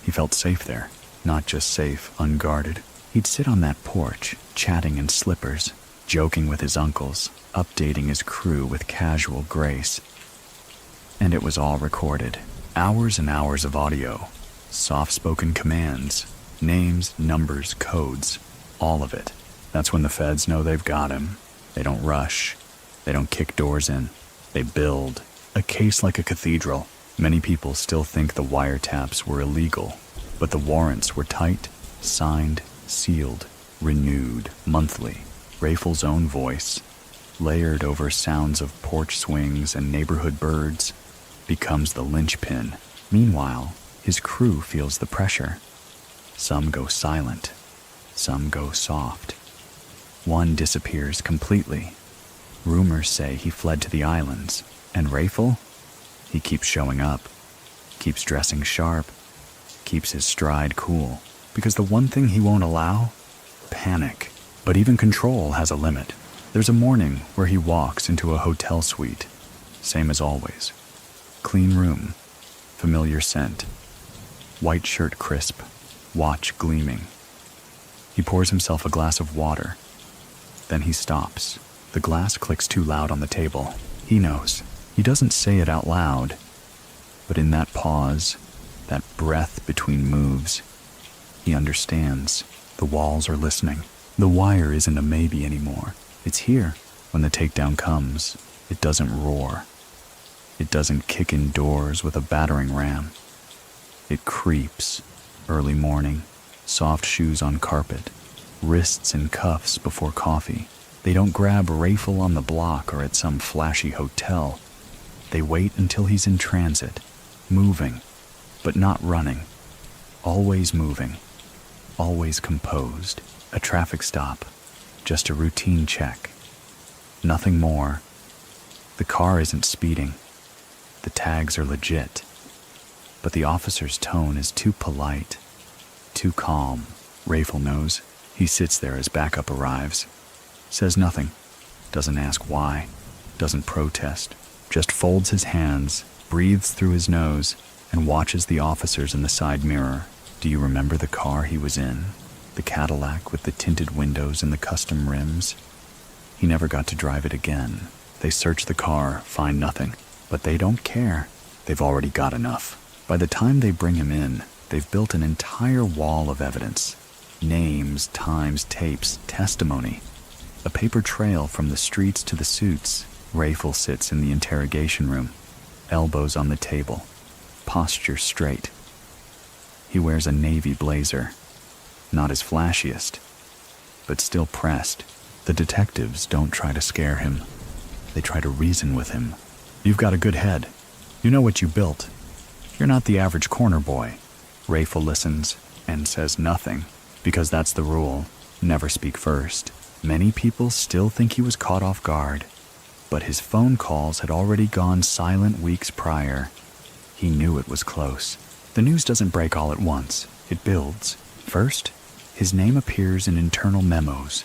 He felt safe there. Not just safe, unguarded. He'd sit on that porch, chatting in slippers, joking with his uncles, updating his crew with casual grace. And it was all recorded. Hours and hours of audio. Soft-spoken commands. Names, numbers, codes. All of it. That's when the feds know they've got him. They don't rush. They don't kick doors in. They build. A case like a cathedral. Many people still think the wiretaps were illegal, but the warrants were tight, signed, sealed, renewed, monthly. Rayful's own voice, layered over sounds of porch swings and neighborhood birds, becomes the linchpin. Meanwhile, his crew feels the pressure. Some go silent, some go soft. One disappears completely. Rumors say he fled to the islands, and Rayful? He keeps showing up, keeps dressing sharp, keeps his stride cool. Because the one thing he won't allow? Panic. But even control has a limit. There's a morning where he walks into a hotel suite. Same as always. Clean room. Familiar scent. White shirt crisp. Watch gleaming. He pours himself a glass of water. Then he stops. The glass clicks too loud on the table. He knows. He doesn't say it out loud. But in that pause, that breath between moves, he understands. The walls are listening. The wire isn't a maybe anymore. It's here. When the takedown comes, it doesn't roar. It doesn't kick in doors with a battering ram. It creeps. Early morning, soft shoes on carpet, wrists in cuffs before coffee. They don't grab Rayful on the block or at some flashy hotel. They wait until he's in transit, moving, but not running. Always moving. Always composed. A traffic stop. Just a routine check. Nothing more. The car isn't speeding. The tags are legit. But the officer's tone is too polite, too calm. Rayful knows. He sits there as backup arrives. Says nothing. Doesn't ask why. Doesn't protest. Just folds his hands, breathes through his nose, and watches the officers in the side mirror. Do you remember the car he was in? The Cadillac with the tinted windows and the custom rims? He never got to drive it again. They search the car, find nothing. But they don't care. They've already got enough. By the time they bring him in, they've built an entire wall of evidence. Names, times, tapes, testimony. A paper trail from the streets to the suits. Rayful sits in the interrogation room, elbows on the table, posture straight. He wears a navy blazer, not his flashiest, but still pressed. The detectives don't try to scare him. They try to reason with him. You've got a good head. You know what you built. You're not the average corner boy. Rayful listens and says nothing, because that's the rule. Never speak first. Many people still think he was caught off guard, but his phone calls had already gone silent weeks prior. He knew it was close. The news doesn't break all at once. It builds. First, his name appears in internal memos,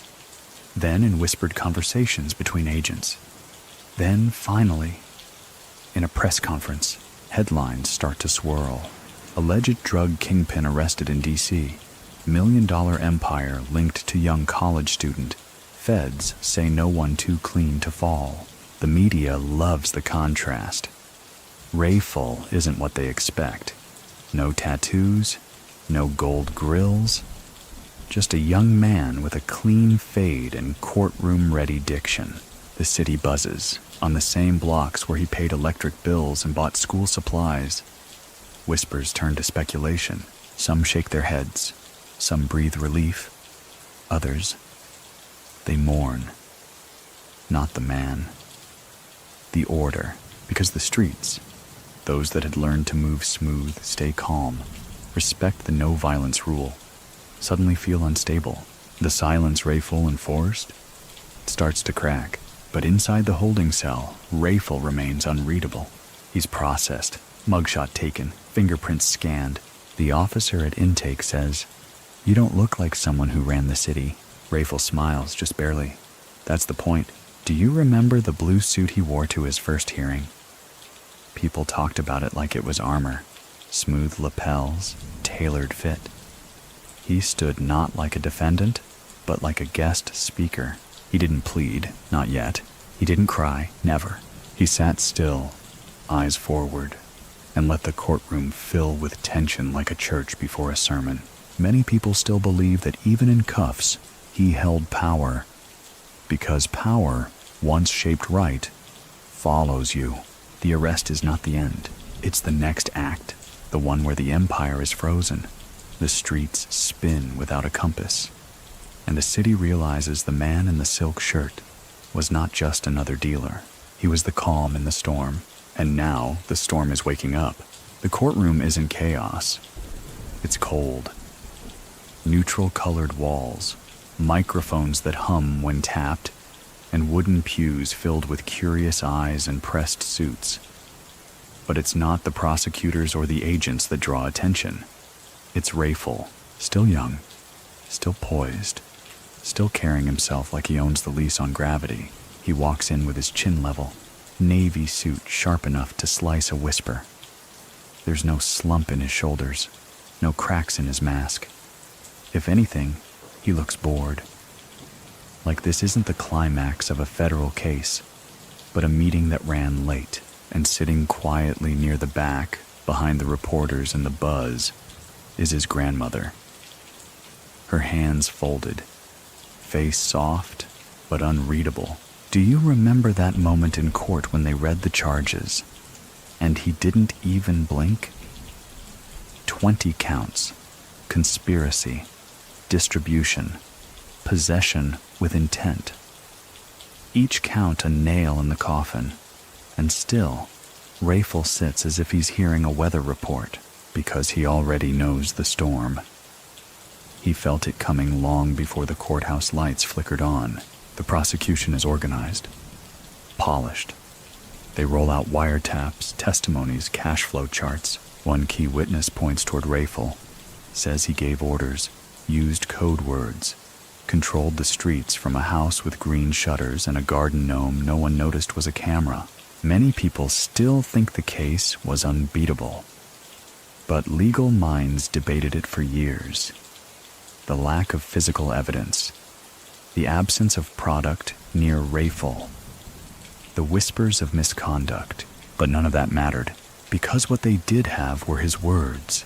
then in whispered conversations between agents. Then, finally, in a press conference, headlines start to swirl. Alleged drug kingpin arrested in D.C. $1 million empire linked to young college student. Feds say no one too clean to fall. The media loves the contrast. Rayful isn't what they expect. No tattoos, no gold grills, just a young man with a clean fade and courtroom-ready diction. The city buzzes, on the same blocks where he paid electric bills and bought school supplies. Whispers turn to speculation. Some shake their heads, some breathe relief, others, they mourn. Not the man, the order, because the streets, those that had learned to move smooth, stay calm, respect the no-violence rule, suddenly feel unstable. The silence Rayful enforced starts to crack, but inside the holding cell, Rayful remains unreadable. He's processed, mugshot taken, fingerprints scanned. The officer at intake says, "You don't look like someone who ran the city." Rayful smiles, just barely. "That's the point. Do you remember the blue suit he wore to his first hearing?" People talked about it like it was armor. Smooth lapels, tailored fit. He stood not like a defendant, but like a guest speaker. He didn't plead, not yet. He didn't cry, never. He sat still, eyes forward, and let the courtroom fill with tension like a church before a sermon. Many people still believe that even in cuffs, he held power, because power, once shaped right, follows you. The arrest is not the end. It's the next act, the one where the empire is frozen. The streets spin without a compass, and the city realizes the man in the silk shirt was not just another dealer. He was the calm in the storm, and now the storm is waking up. The courtroom isn't chaos. It's cold. Neutral-colored walls, microphones that hum when tapped, and wooden pews filled with curious eyes and pressed suits. But it's not the prosecutors or the agents that draw attention. It's Rayful, still young, still poised, still carrying himself like he owns the lease on gravity. He walks in with his chin level, navy suit sharp enough to slice a whisper. There's no slump in his shoulders, no cracks in his mask. If anything, he looks bored. Like this isn't the climax of a federal case, but a meeting that ran late, and sitting quietly near the back, behind the reporters and the buzz, is his grandmother. Her hands folded, face soft but unreadable. Do you remember that moment in court when they read the charges, and he didn't even blink? 20 counts: conspiracy, distribution, possession with intent. Each count a nail in the coffin, and still, Rayful sits as if he's hearing a weather report, because he already knows the storm. He felt it coming long before the courthouse lights flickered on. The prosecution is organized, polished. They roll out wiretaps, testimonies, cash flow charts. One key witness points toward Rayful, says he gave orders, used code words, controlled the streets from a house with green shutters and a garden gnome no one noticed was a camera. Many people still think the case was unbeatable, but legal minds debated it for years. The lack of physical evidence, the absence of product near Rayful, the whispers of misconduct, but none of that mattered, because what they did have were his words,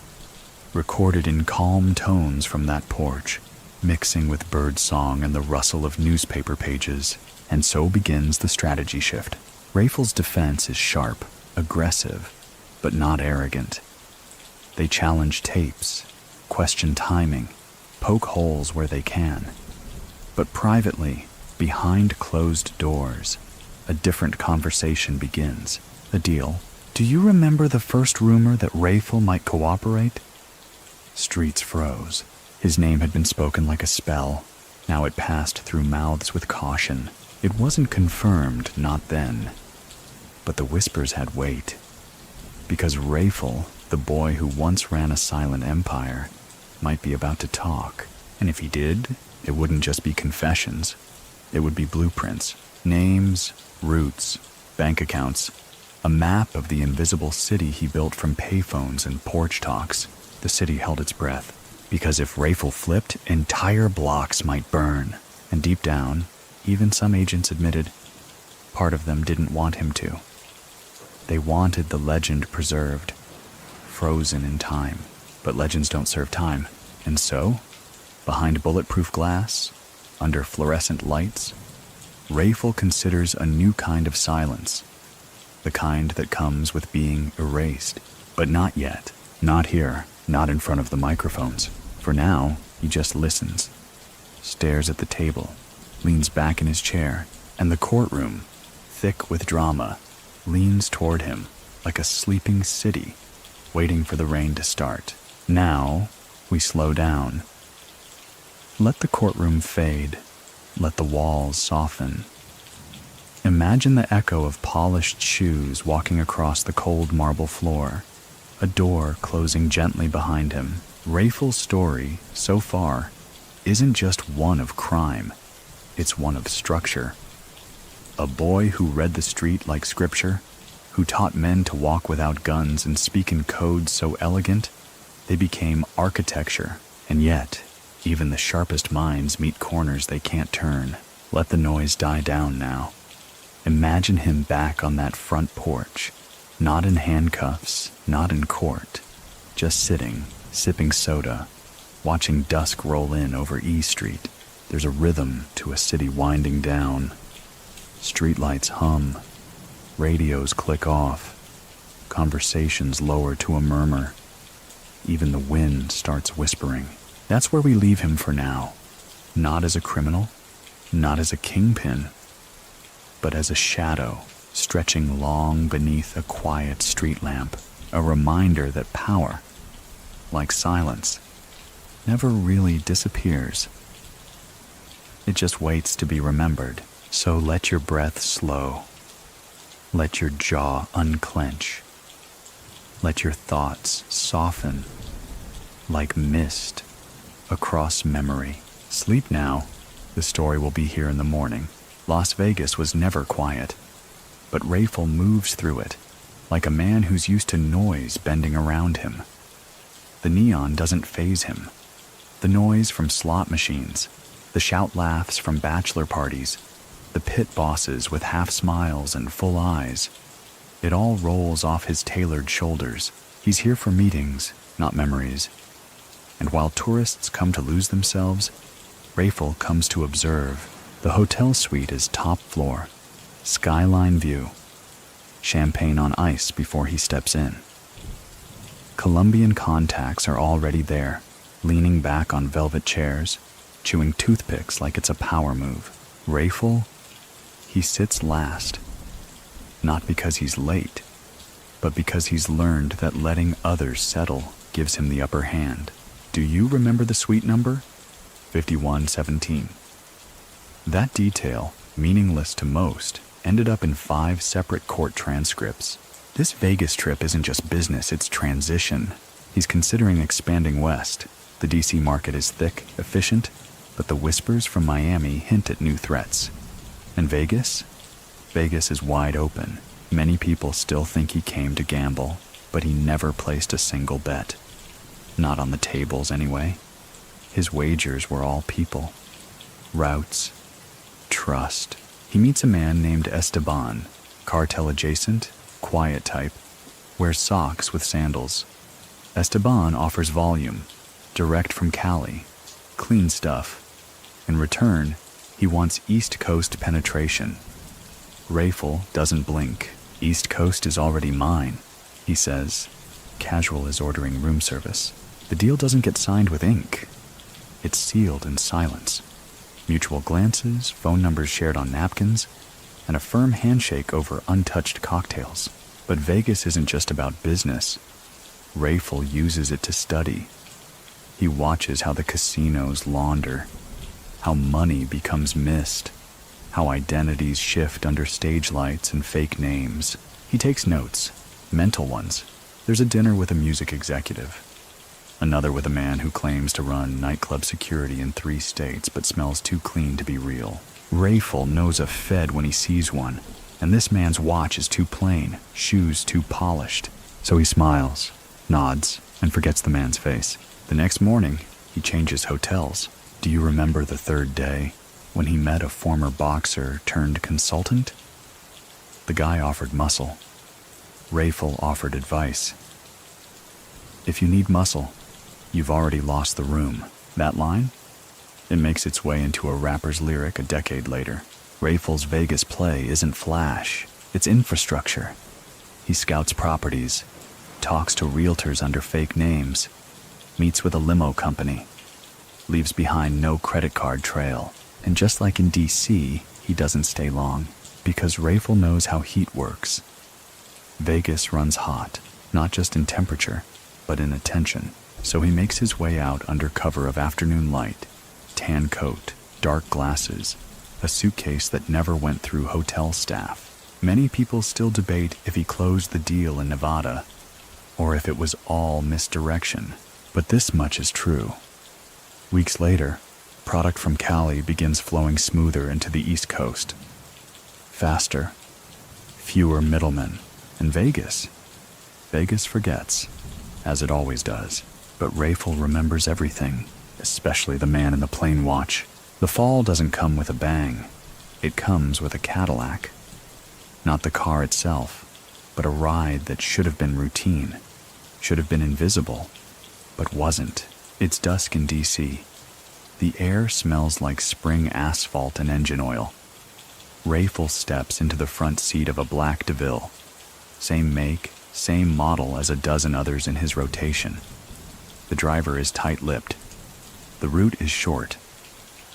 recorded in calm tones from that porch, mixing with bird song and the rustle of newspaper pages. And so begins the strategy shift. Rayful's defense is sharp, aggressive, but not arrogant. They challenge tapes, question timing, poke holes where they can. But privately, behind closed doors, a different conversation begins. A deal. Do you remember the first rumor that Rayful might cooperate? Streets froze. His name had been spoken like a spell. Now it passed through mouths with caution. It wasn't confirmed, not then. But the whispers had weight. Because Rayful, the boy who once ran a silent empire, might be about to talk. And if he did, it wouldn't just be confessions. It would be blueprints, names, routes, bank accounts, a map of the invisible city he built from payphones and porch talks. The city held its breath, because if Rayful flipped, entire blocks might burn. And deep down, even some agents admitted, part of them didn't want him to. They wanted the legend preserved, frozen in time. But legends don't serve time. And so, behind bulletproof glass, under fluorescent lights, Rayful considers a new kind of silence. The kind that comes with being erased. But not yet. Not here. Not in front of the microphones. For now, he just listens. Stares at the table. Leans back in his chair. And the courtroom, thick with drama, leans toward him like a sleeping city, waiting for the rain to start. Now, we slow down. Let the courtroom fade. Let the walls soften. Imagine the echo of polished shoes walking across the cold marble floor, a door closing gently behind him. Rayful's story, so far, isn't just one of crime. It's one of structure. A boy who read the street like scripture, who taught men to walk without guns and speak in codes so elegant, they became architecture. And yet, even the sharpest minds meet corners they can't turn. Let the noise die down now. Imagine him back on that front porch, not in handcuffs, not in court, just sitting, sipping soda, watching dusk roll in over E Street. There's a rhythm to a city winding down. Streetlights hum. Radios click off. Conversations lower to a murmur. Even the wind starts whispering. That's where we leave him for now. Not as a criminal, not as a kingpin, but as a shadow stretching long beneath a quiet street lamp. A reminder that power, like silence, never really disappears. It just waits to be remembered. So let your breath slow. Let your jaw unclench. Let your thoughts soften like mist across memory. Sleep now. The story will be here in the morning. Las Vegas was never quiet, but Rayful moves through it like a man who's used to noise bending around him. The neon doesn't faze him. The noise from slot machines, the shout laughs from bachelor parties, the pit bosses with half smiles and full eyes. It all rolls off his tailored shoulders. He's here for meetings, not memories. And while tourists come to lose themselves, Rayful comes to observe. The hotel suite is top floor, skyline view, champagne on ice before he steps in. Colombian contacts are already there, leaning back on velvet chairs, chewing toothpicks like it's a power move. Rayful, he sits last, not because he's late, but because he's learned that letting others settle gives him the upper hand. Do you remember the suite number? 5117. That detail, meaningless to most, ended up in 5 separate court transcripts. This Vegas trip isn't just business, it's transition. He's considering expanding west. The D.C. market is thick, efficient, but the whispers from Miami hint at new threats. And Vegas? Vegas is wide open. Many people still think he came to gamble, but he never placed a single bet. Not on the tables, anyway. His wagers were all people. Routes. Trust. He meets a man named Esteban, cartel adjacent, quiet type, wears socks with sandals. Esteban offers volume, direct from Cali, clean stuff. In return, he wants East Coast penetration. Rayful doesn't blink. East Coast is already mine, he says, casual as ordering room service. The deal doesn't get signed with ink. It's sealed in silence. Mutual glances, phone numbers shared on napkins, and a firm handshake over untouched cocktails. But Vegas isn't just about business. Rayful uses it to study. He watches how the casinos launder, how money becomes mist, how identities shift under stage lights and fake names. He takes notes, mental ones. There's a dinner with a music executive. Another with a man who claims to run nightclub security in 3 states but smells too clean to be real. Rayful knows a Fed when he sees one, and this man's watch is too plain, shoes too polished. So he smiles, nods, and forgets the man's face. The next morning, he changes hotels. Do you remember the 3rd day, when he met a former boxer turned consultant? The guy offered muscle. Rayful offered advice. If you need muscle, you've already lost the room. That line? It makes its way into a rapper's lyric a decade later. Rayful's Vegas play isn't flash, it's infrastructure. He scouts properties, talks to realtors under fake names, meets with a limo company, leaves behind no credit card trail. And just like in D.C., he doesn't stay long, because Rayful knows how heat works. Vegas runs hot, not just in temperature, but in attention. So he makes his way out under cover of afternoon light, tan coat, dark glasses, a suitcase that never went through hotel staff. Many people still debate if he closed the deal in Nevada, or if it was all misdirection. But this much is true. Weeks later, product from Cali begins flowing smoother into the East Coast. Faster, fewer middlemen, and Vegas forgets, as it always does. But Rayful remembers everything, especially the man in the plane watch. The fall doesn't come with a bang. It comes with a Cadillac. Not the car itself, but a ride that should have been routine, should have been invisible, but wasn't. It's dusk in D.C. The air smells like spring asphalt and engine oil. Rayful steps into the front seat of a black DeVille. Same make, same model as a dozen others in his rotation. The driver is tight-lipped. The route is short.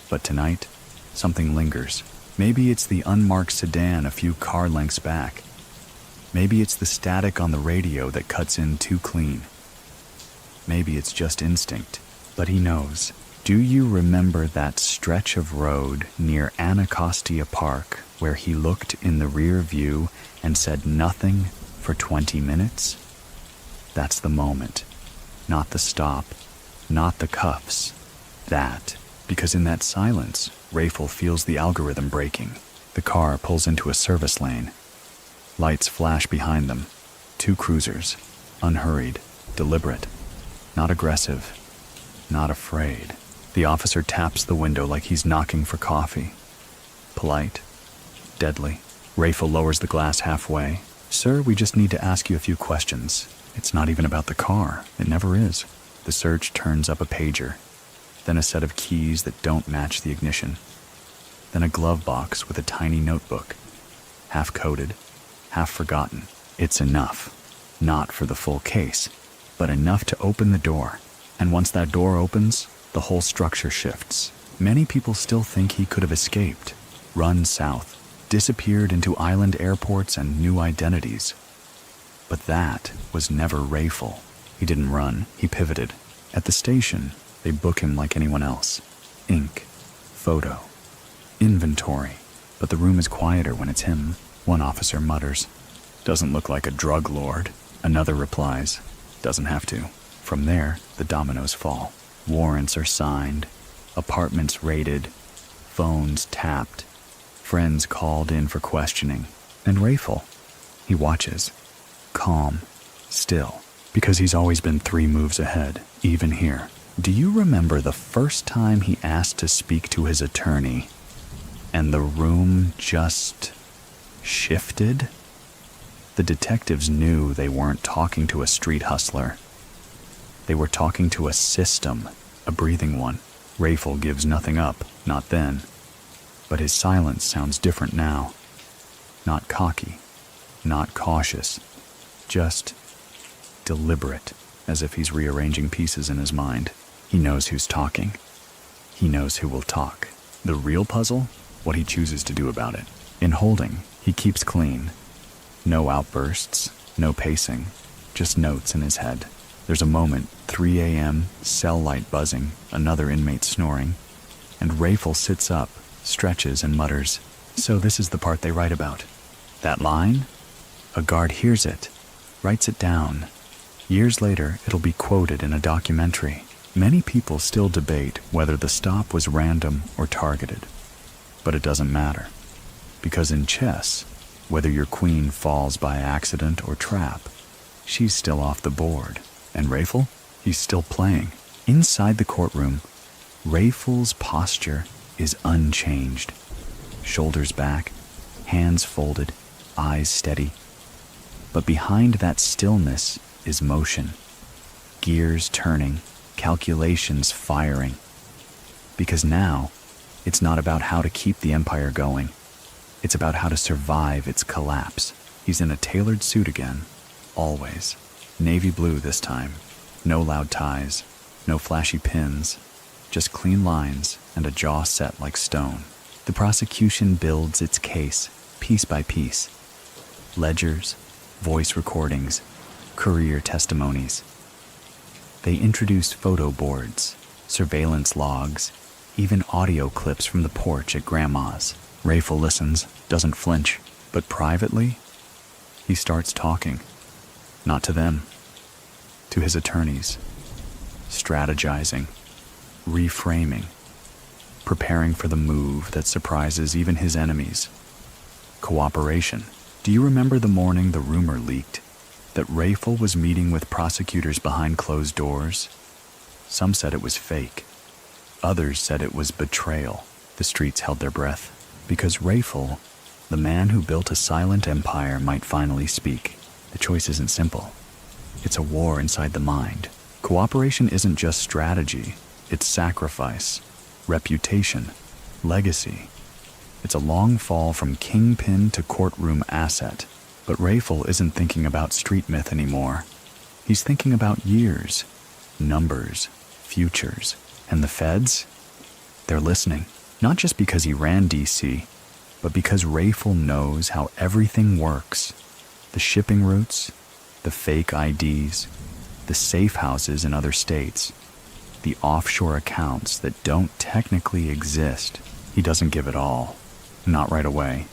But tonight, something lingers. Maybe it's the unmarked sedan a few car lengths back. Maybe it's the static on the radio that cuts in too clean. Maybe it's just instinct, but he knows. Do you remember that stretch of road near Anacostia Park where he looked in the rear view and said nothing for 20 minutes? That's the moment. Not the stop, not the cuffs. That, because in that silence, Rayful feels the algorithm breaking. The car pulls into a service lane. Lights flash behind them. Two cruisers, unhurried, deliberate, not aggressive, not afraid. The officer taps the window like he's knocking for coffee. Polite, deadly. Rayful lowers the glass halfway. Sir, we just need to ask you a few questions. It's not even about the car. It never is. The search turns up a pager, then a set of keys that don't match the ignition, then a glove box with a tiny notebook, half-coded, half-forgotten. It's enough. Not for the full case, but enough to open the door. And once that door opens, the whole structure shifts. Many people still think he could have escaped, run south, disappeared into island airports and new identities. But that was never Rayful. He didn't run, he pivoted. At the station, they book him like anyone else. Ink, photo, inventory. But the room is quieter when it's him. One officer mutters, "Doesn't look like a drug lord." Another replies, "Doesn't have to." From there, the dominoes fall. Warrants are signed, apartments raided, phones tapped, friends called in for questioning. And Rayful, he watches, calm, still, because he's always been 3 moves ahead, even here. Do you remember the first time he asked to speak to his attorney, and the room just shifted? The detectives knew they weren't talking to a street hustler. They were talking to a system, a breathing one. Rayful gives nothing up, not then. But his silence sounds different now. Not cocky, not cautious, just deliberate, as if he's rearranging pieces in his mind. He knows who's talking. He knows who will talk. The real puzzle? What he chooses to do about it. In holding, he keeps clean. No outbursts, no pacing, just notes in his head. There's a moment, 3 a.m., cell light buzzing, another inmate snoring, and Rayful sits up, stretches and mutters, "So this is the part they write about. That line?" A guard hears it, writes it down. Years later, it'll be quoted in a documentary. Many people still debate whether the stop was random or targeted. But it doesn't matter. Because in chess, whether your queen falls by accident or trap, she's still off the board. And Rayful? He's still playing. Inside the courtroom, Rayful's posture is unchanged. Shoulders back, hands folded, eyes steady. But behind that stillness is motion. gears turning, calculations firing. Because now, it's not about how to keep the empire going. It's about how to survive its collapse. He's in a tailored suit again, always. Navy blue this time. No loud ties, no flashy pins, just clean lines and a jaw set like stone. The prosecution builds its case, piece by piece. Ledgers, voice recordings, career testimonies. They introduce photo boards, surveillance logs, even audio clips from the porch at Grandma's. Rayful listens, doesn't flinch, but privately, he starts talking. Not to them, to his attorneys. Strategizing, reframing, preparing for the move that surprises even his enemies. Cooperation. Do you remember the morning the rumor leaked that Rayful was meeting with prosecutors behind closed doors? Some said it was fake. Others said it was betrayal. The streets held their breath. Because Rayful, the man who built a silent empire, might finally speak. The choice isn't simple. It's a war inside the mind. Cooperation isn't just strategy. It's sacrifice, reputation, legacy. It's a long fall from kingpin to courtroom asset. But Rayful isn't thinking about street myth anymore. He's thinking about years, numbers, futures. And the feds? They're listening. Not just because he ran D.C., but because Rayful knows how everything works. The shipping routes, the fake IDs, the safe houses in other states, the offshore accounts that don't technically exist. He doesn't give it all. Not right away.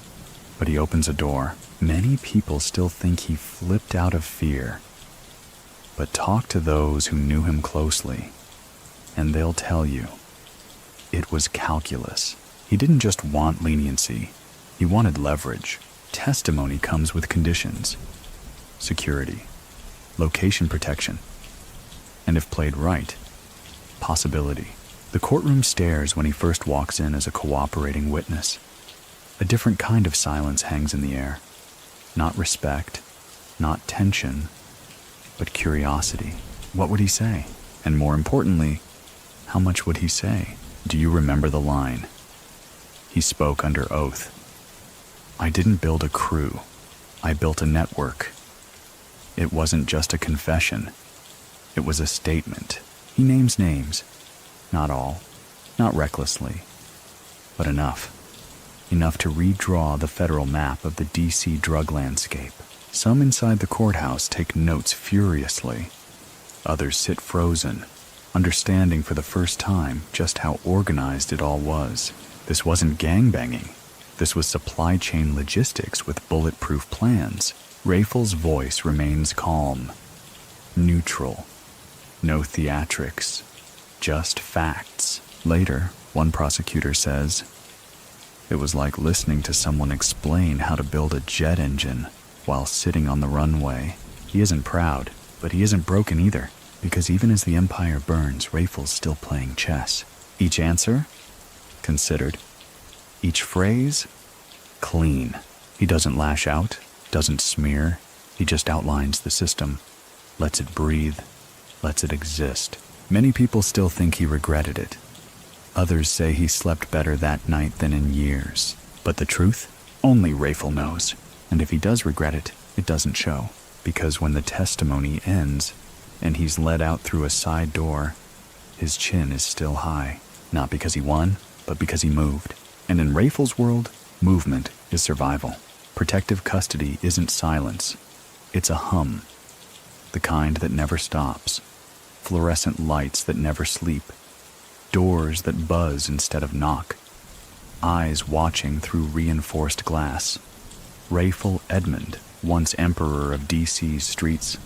But he opens a door. Many people still think he flipped out of fear. But talk to those who knew him closely, and they'll tell you, it was calculus. He didn't just want leniency, he wanted leverage. Testimony comes with conditions. Security, location protection, and if played right, possibility. The courtroom stares when he first walks in as a cooperating witness. A different kind of silence hangs in the air. Not respect, not tension, but curiosity. What would he say? And more importantly, how much would he say? Do you remember the line? He spoke under oath. I didn't build a crew. I built a network. It wasn't just a confession. It was a statement. He names names. Not all. Not recklessly. But enough. Enough to redraw the federal map of the D.C. drug landscape. Some inside the courthouse take notes furiously. Others sit frozen, understanding for the first time just how organized it all was. This wasn't gangbanging. This was supply chain logistics with bulletproof plans. Rayful's voice remains calm, neutral. No theatrics, just facts. Later, one prosecutor says, it was like listening to someone explain how to build a jet engine while sitting on the runway. He isn't proud, but he isn't broken either, because even as the empire burns, Rayful's still playing chess. Each answer? Considered. Each phrase? Clean. He doesn't lash out, doesn't smear. He just outlines the system, lets it breathe, lets it exist. Many people still think he regretted it. Others say he slept better that night than in years. But the truth? Only Rayful knows. And if he does regret it, it doesn't show. Because when the testimony ends, and he's led out through a side door, his chin is still high. Not because he won, but because he moved. And in Rayful's world, movement is survival. Protective custody isn't silence. It's a hum. The kind that never stops. Fluorescent lights that never sleep. Doors that buzz instead of knock. Eyes watching through reinforced glass. Rayful Edmond, once emperor of D.C.'s streets,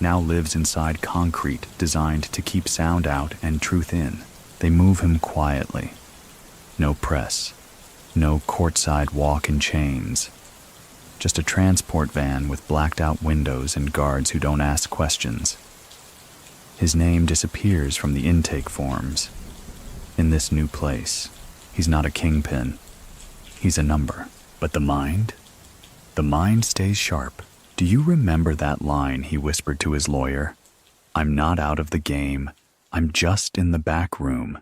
now lives inside concrete designed to keep sound out and truth in. They move him quietly. No press. No courtside walk in chains. Just a transport van with blacked-out windows and guards who don't ask questions. His name disappears from the intake forms. In this new place, he's not a kingpin. He's a number. But the mind? The mind stays sharp. Do you remember that line he whispered to his lawyer? I'm not out of the game. I'm just in the back room.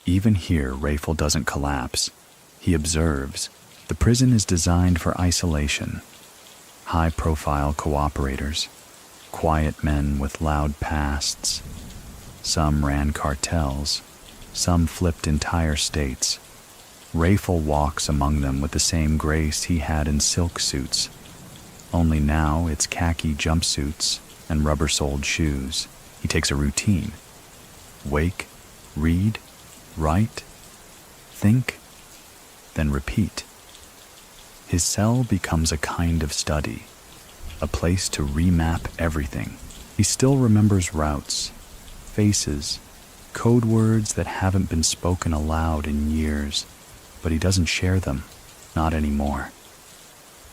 Even here, Rayful doesn't collapse. He observes. The prison is designed for isolation. High-profile cooperators, quiet men with loud pasts. Some ran cartels. Some flipped entire states. Rayful walks among them with the same grace he had in silk suits. Only now it's khaki jumpsuits and rubber-soled shoes. He takes a routine. Wake, read, write, think, then repeat. His cell becomes a kind of study, a place to remap everything. He still remembers routes, faces, code words that haven't been spoken aloud in years, but he doesn't share them, not anymore.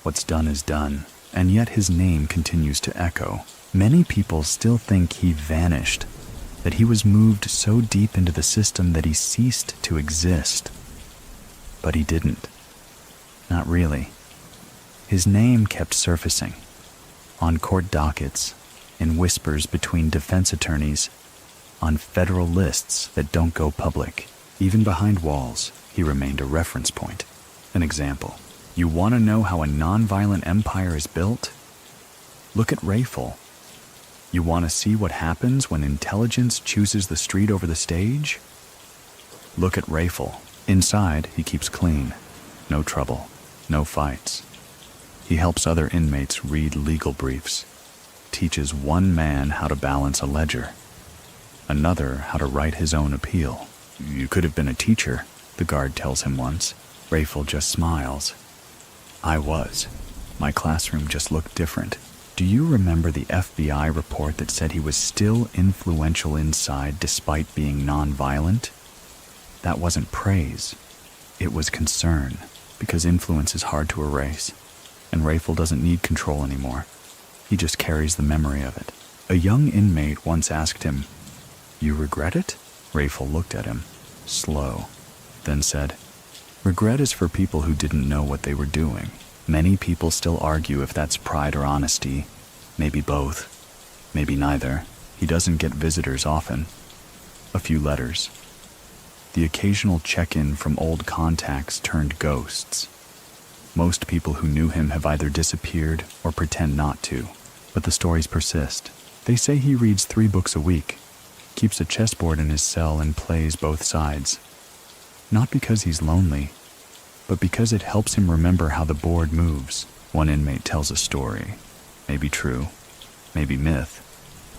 What's done is done, and yet his name continues to echo. Many people still think he vanished, that he was moved so deep into the system that he ceased to exist. But he didn't. Not really. His name kept surfacing, on court dockets, in whispers between defense attorneys, on federal lists that don't go public. Even behind walls, he remained a reference point, an example. You want to know how a nonviolent empire is built? Look at Rayful. You want to see what happens when intelligence chooses the street over the stage? Look at Rayful. Inside, he keeps clean. No trouble. No fights. He helps other inmates read legal briefs. Teaches one man how to balance a ledger. Another how to write his own appeal. You could have been a teacher, the guard tells him once. Rayful just smiles. I was. My classroom just looked different. Do you remember the FBI report that said he was still influential inside despite being nonviolent? That wasn't praise. It was concern, because influence is hard to erase, and Rayful doesn't need control anymore. He just carries the memory of it. A young inmate once asked him, "You regret it?" Rayful looked at him, slow, then said, "Regret is for people who didn't know what they were doing." Many people still argue if that's pride or honesty. Maybe both. Maybe neither. He doesn't get visitors often. A few letters. The occasional check-in from old contacts turned ghosts. Most people who knew him have either disappeared or pretend not to. But the stories persist. They say he reads 3 books a week, keeps a chessboard in his cell and plays both sides. Not because he's lonely, but because it helps him remember how the board moves. One inmate tells a story, maybe true, maybe myth,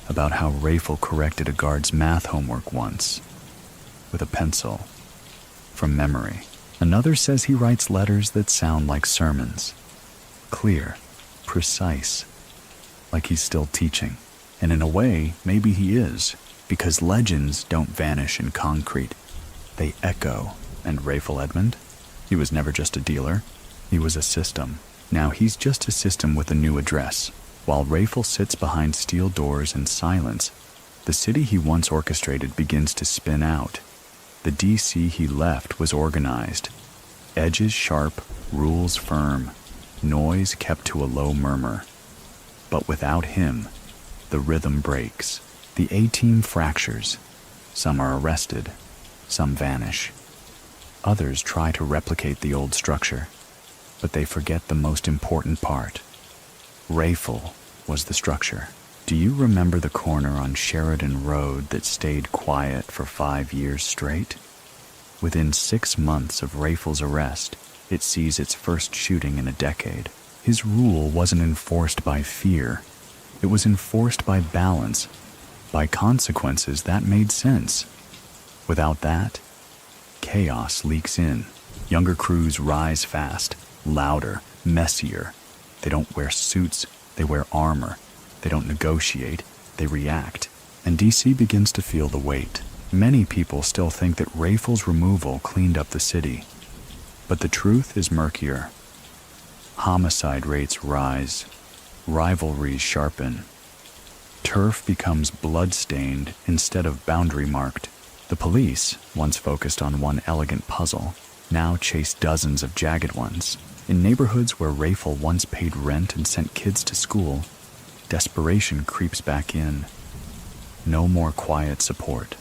about how Rayful corrected a guard's math homework once, with a pencil, from memory. Another says he writes letters that sound like sermons, clear, precise, like he's still teaching. And in a way, maybe he is, because legends don't vanish in concrete. They echo. And Rayful Edmond? He was never just a dealer. He was a system. Now he's just a system with a new address. While Rayful sits behind steel doors in silence, the city he once orchestrated begins to spin out. The D.C. he left was organized. Edges sharp, rules firm, noise kept to a low murmur. But without him, the rhythm breaks. The A-team fractures. Some are arrested. Some vanish. Others try to replicate the old structure, but they forget the most important part. Rayful was the structure. Do you remember the corner on Sheridan Road that stayed quiet for 5 years straight? Within 6 months of Rayful's arrest, it sees its first shooting in a decade. His rule wasn't enforced by fear. It was enforced by balance, by consequences that made sense. Without that, chaos leaks in. Younger crews rise fast, louder, messier. They don't wear suits, they wear armor. They don't negotiate, they react. And DC begins to feel the weight. Many people still think that Rayful's removal cleaned up the city. But the truth is murkier. Homicide rates rise. Rivalries sharpen. Turf becomes blood-stained instead of boundary-marked. The police, once focused on one elegant puzzle, now chase dozens of jagged ones. In neighborhoods where Rayful once paid rent and sent kids to school, desperation creeps back in. No more quiet support.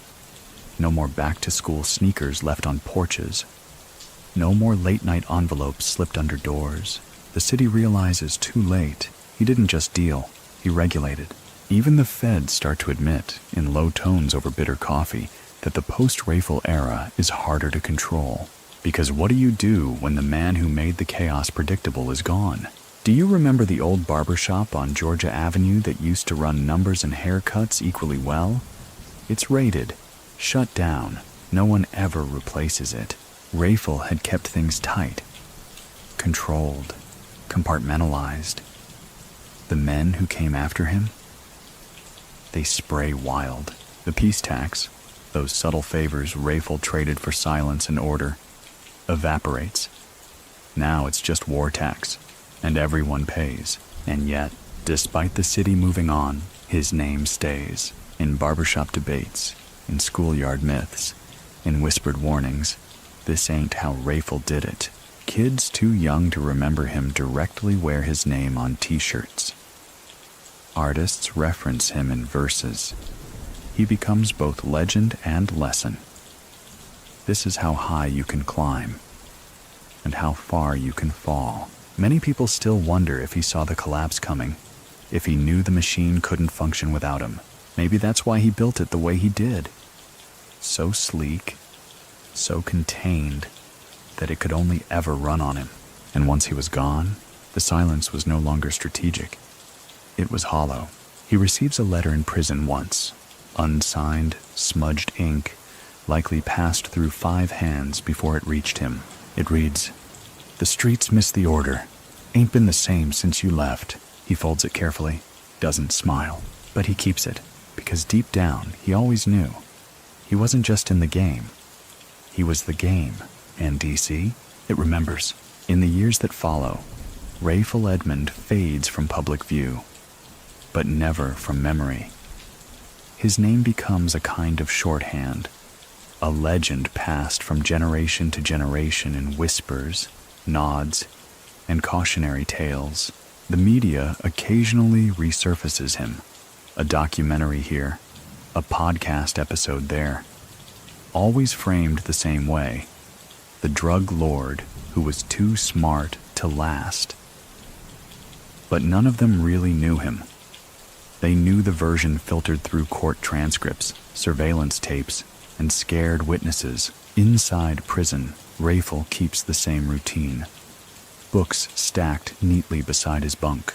No more back-to-school sneakers left on porches. No more late-night envelopes slipped under doors. The city realizes too late he didn't just deal, he regulated. Even the feds start to admit, in low tones over bitter coffee, that the post-Rayful era is harder to control. Because what do you do when the man who made the chaos predictable is gone? Do you remember the old barbershop on Georgia Avenue that used to run numbers and haircuts equally well? It's raided, shut down. No one ever replaces it. Rayful had kept things tight, controlled, compartmentalized. The men who came after him, they spray wild. The peace tax, those subtle favors Rayful traded for silence and order, evaporates. Now it's just war tax, and everyone pays. And yet, despite the city moving on, his name stays. In barbershop debates, in schoolyard myths, in whispered warnings, this ain't how Rayful did it. Kids too young to remember him directly wear his name on t-shirts. Artists reference him in verses. He becomes both legend and lesson. This is how high you can climb, and how far you can fall. Many people still wonder if he saw the collapse coming, if he knew the machine couldn't function without him. Maybe that's why he built it the way he did. So sleek, so contained, that it could only ever run on him. And once he was gone, the silence was no longer strategic. It was hollow. He receives a letter in prison once, unsigned, smudged ink, likely passed through 5 hands before it reached him. It reads, "The streets miss the order. Ain't been the same since you left." He folds it carefully, doesn't smile, but he keeps it, because deep down he always knew. He wasn't just in the game. He was the game, and D.C., it remembers. In the years that follow, Rayful Edmond fades from public view, but never from memory. His name becomes a kind of shorthand, a legend passed from generation to generation in whispers, nods, and cautionary tales. The media occasionally resurfaces him, a documentary here, a podcast episode there, always framed the same way, the drug lord who was too smart to last. But none of them really knew him. They knew the version filtered through court transcripts, surveillance tapes, and scared witnesses. Inside prison, Rayful keeps the same routine. Books stacked neatly beside his bunk,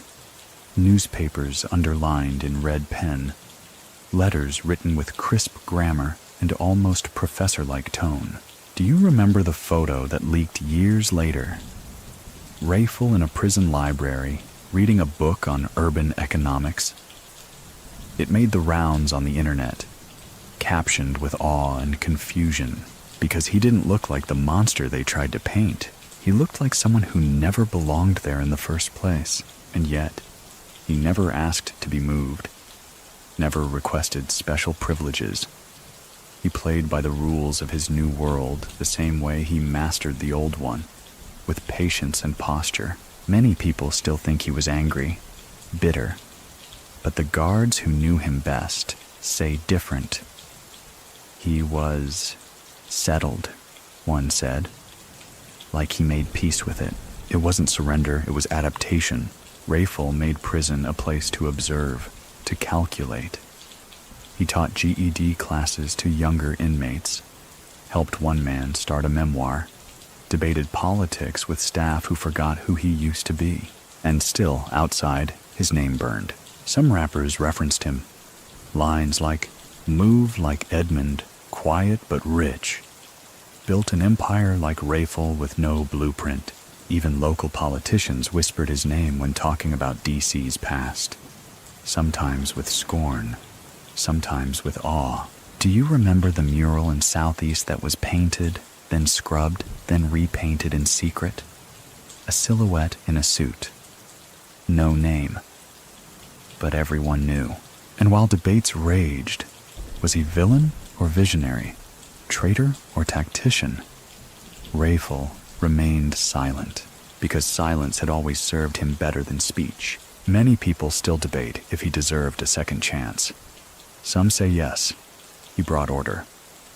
newspapers underlined in red pen, letters written with crisp grammar and almost professor-like tone. Do you remember the photo that leaked years later? Rayful in a prison library, reading a book on urban economics. It made the rounds on the internet, captioned with awe and confusion, because he didn't look like the monster they tried to paint. He looked like someone who never belonged there in the first place, and yet he never asked to be moved, never requested special privileges. He played by the rules of his new world the same way he mastered the old one, with patience and posture. Many people still think he was angry, bitter, but the guards who knew him best say different. He was settled, one said, like he made peace with it. It wasn't surrender, it was adaptation. Rayful made prison a place to observe, to calculate. He taught GED classes to younger inmates, helped one man start a memoir, debated politics with staff who forgot who he used to be. And still, outside, his name burned. Some rappers referenced him. Lines like, "Move like Edmond, quiet but rich." Built an empire like Rayful with no blueprint. Even local politicians whispered his name when talking about DC's past. Sometimes with scorn, sometimes with awe. Do you remember the mural in Southeast that was painted, then scrubbed, then repainted in secret? A silhouette in a suit. No name. But everyone knew. And while debates raged, was he villain or visionary? Traitor or tactician? Rayful remained silent, because silence had always served him better than speech. Many people still debate if he deserved a second chance. Some say yes, he brought order.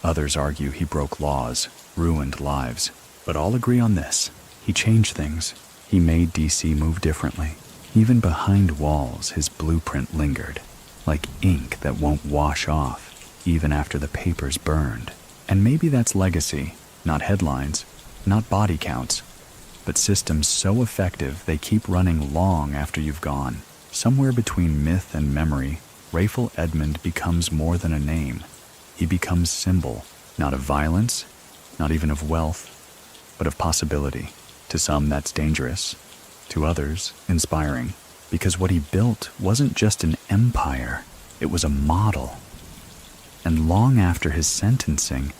Others argue he broke laws, ruined lives. But all agree on this: he changed things. He made D.C. move differently. Even behind walls, his blueprint lingered, like ink that won't wash off, even after the paper's burned. And maybe that's legacy, not headlines, not body counts, but systems so effective they keep running long after you've gone. Somewhere between myth and memory, Rayful Edmond becomes more than a name. He becomes symbol, not of violence, not even of wealth, but of possibility. To some, that's dangerous. To others, inspiring. Because what he built wasn't just an empire, it was a model. And long after his sentencing,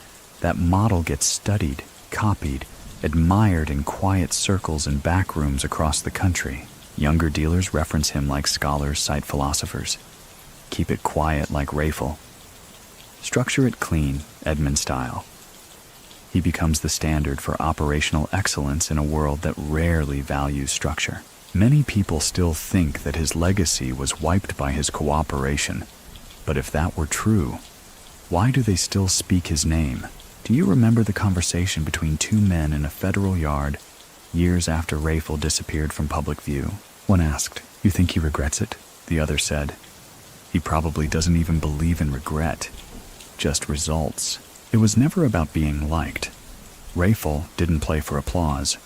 that model gets studied, copied, admired in quiet circles and back rooms across the country. Younger dealers reference him like scholars cite philosophers. Keep it quiet like Rayful. Structure it clean, Edmond style. He becomes the standard for operational excellence in a world that rarely values structure. Many people still think that his legacy was wiped by his cooperation. But if that were true, why do they still speak his name? Do you remember the conversation between two men in a federal yard years after Rayful disappeared from public view? One asked, "You think he regrets it?" The other said, "He probably doesn't even believe in regret, just results." It was never about being liked. Rayful didn't play for applause.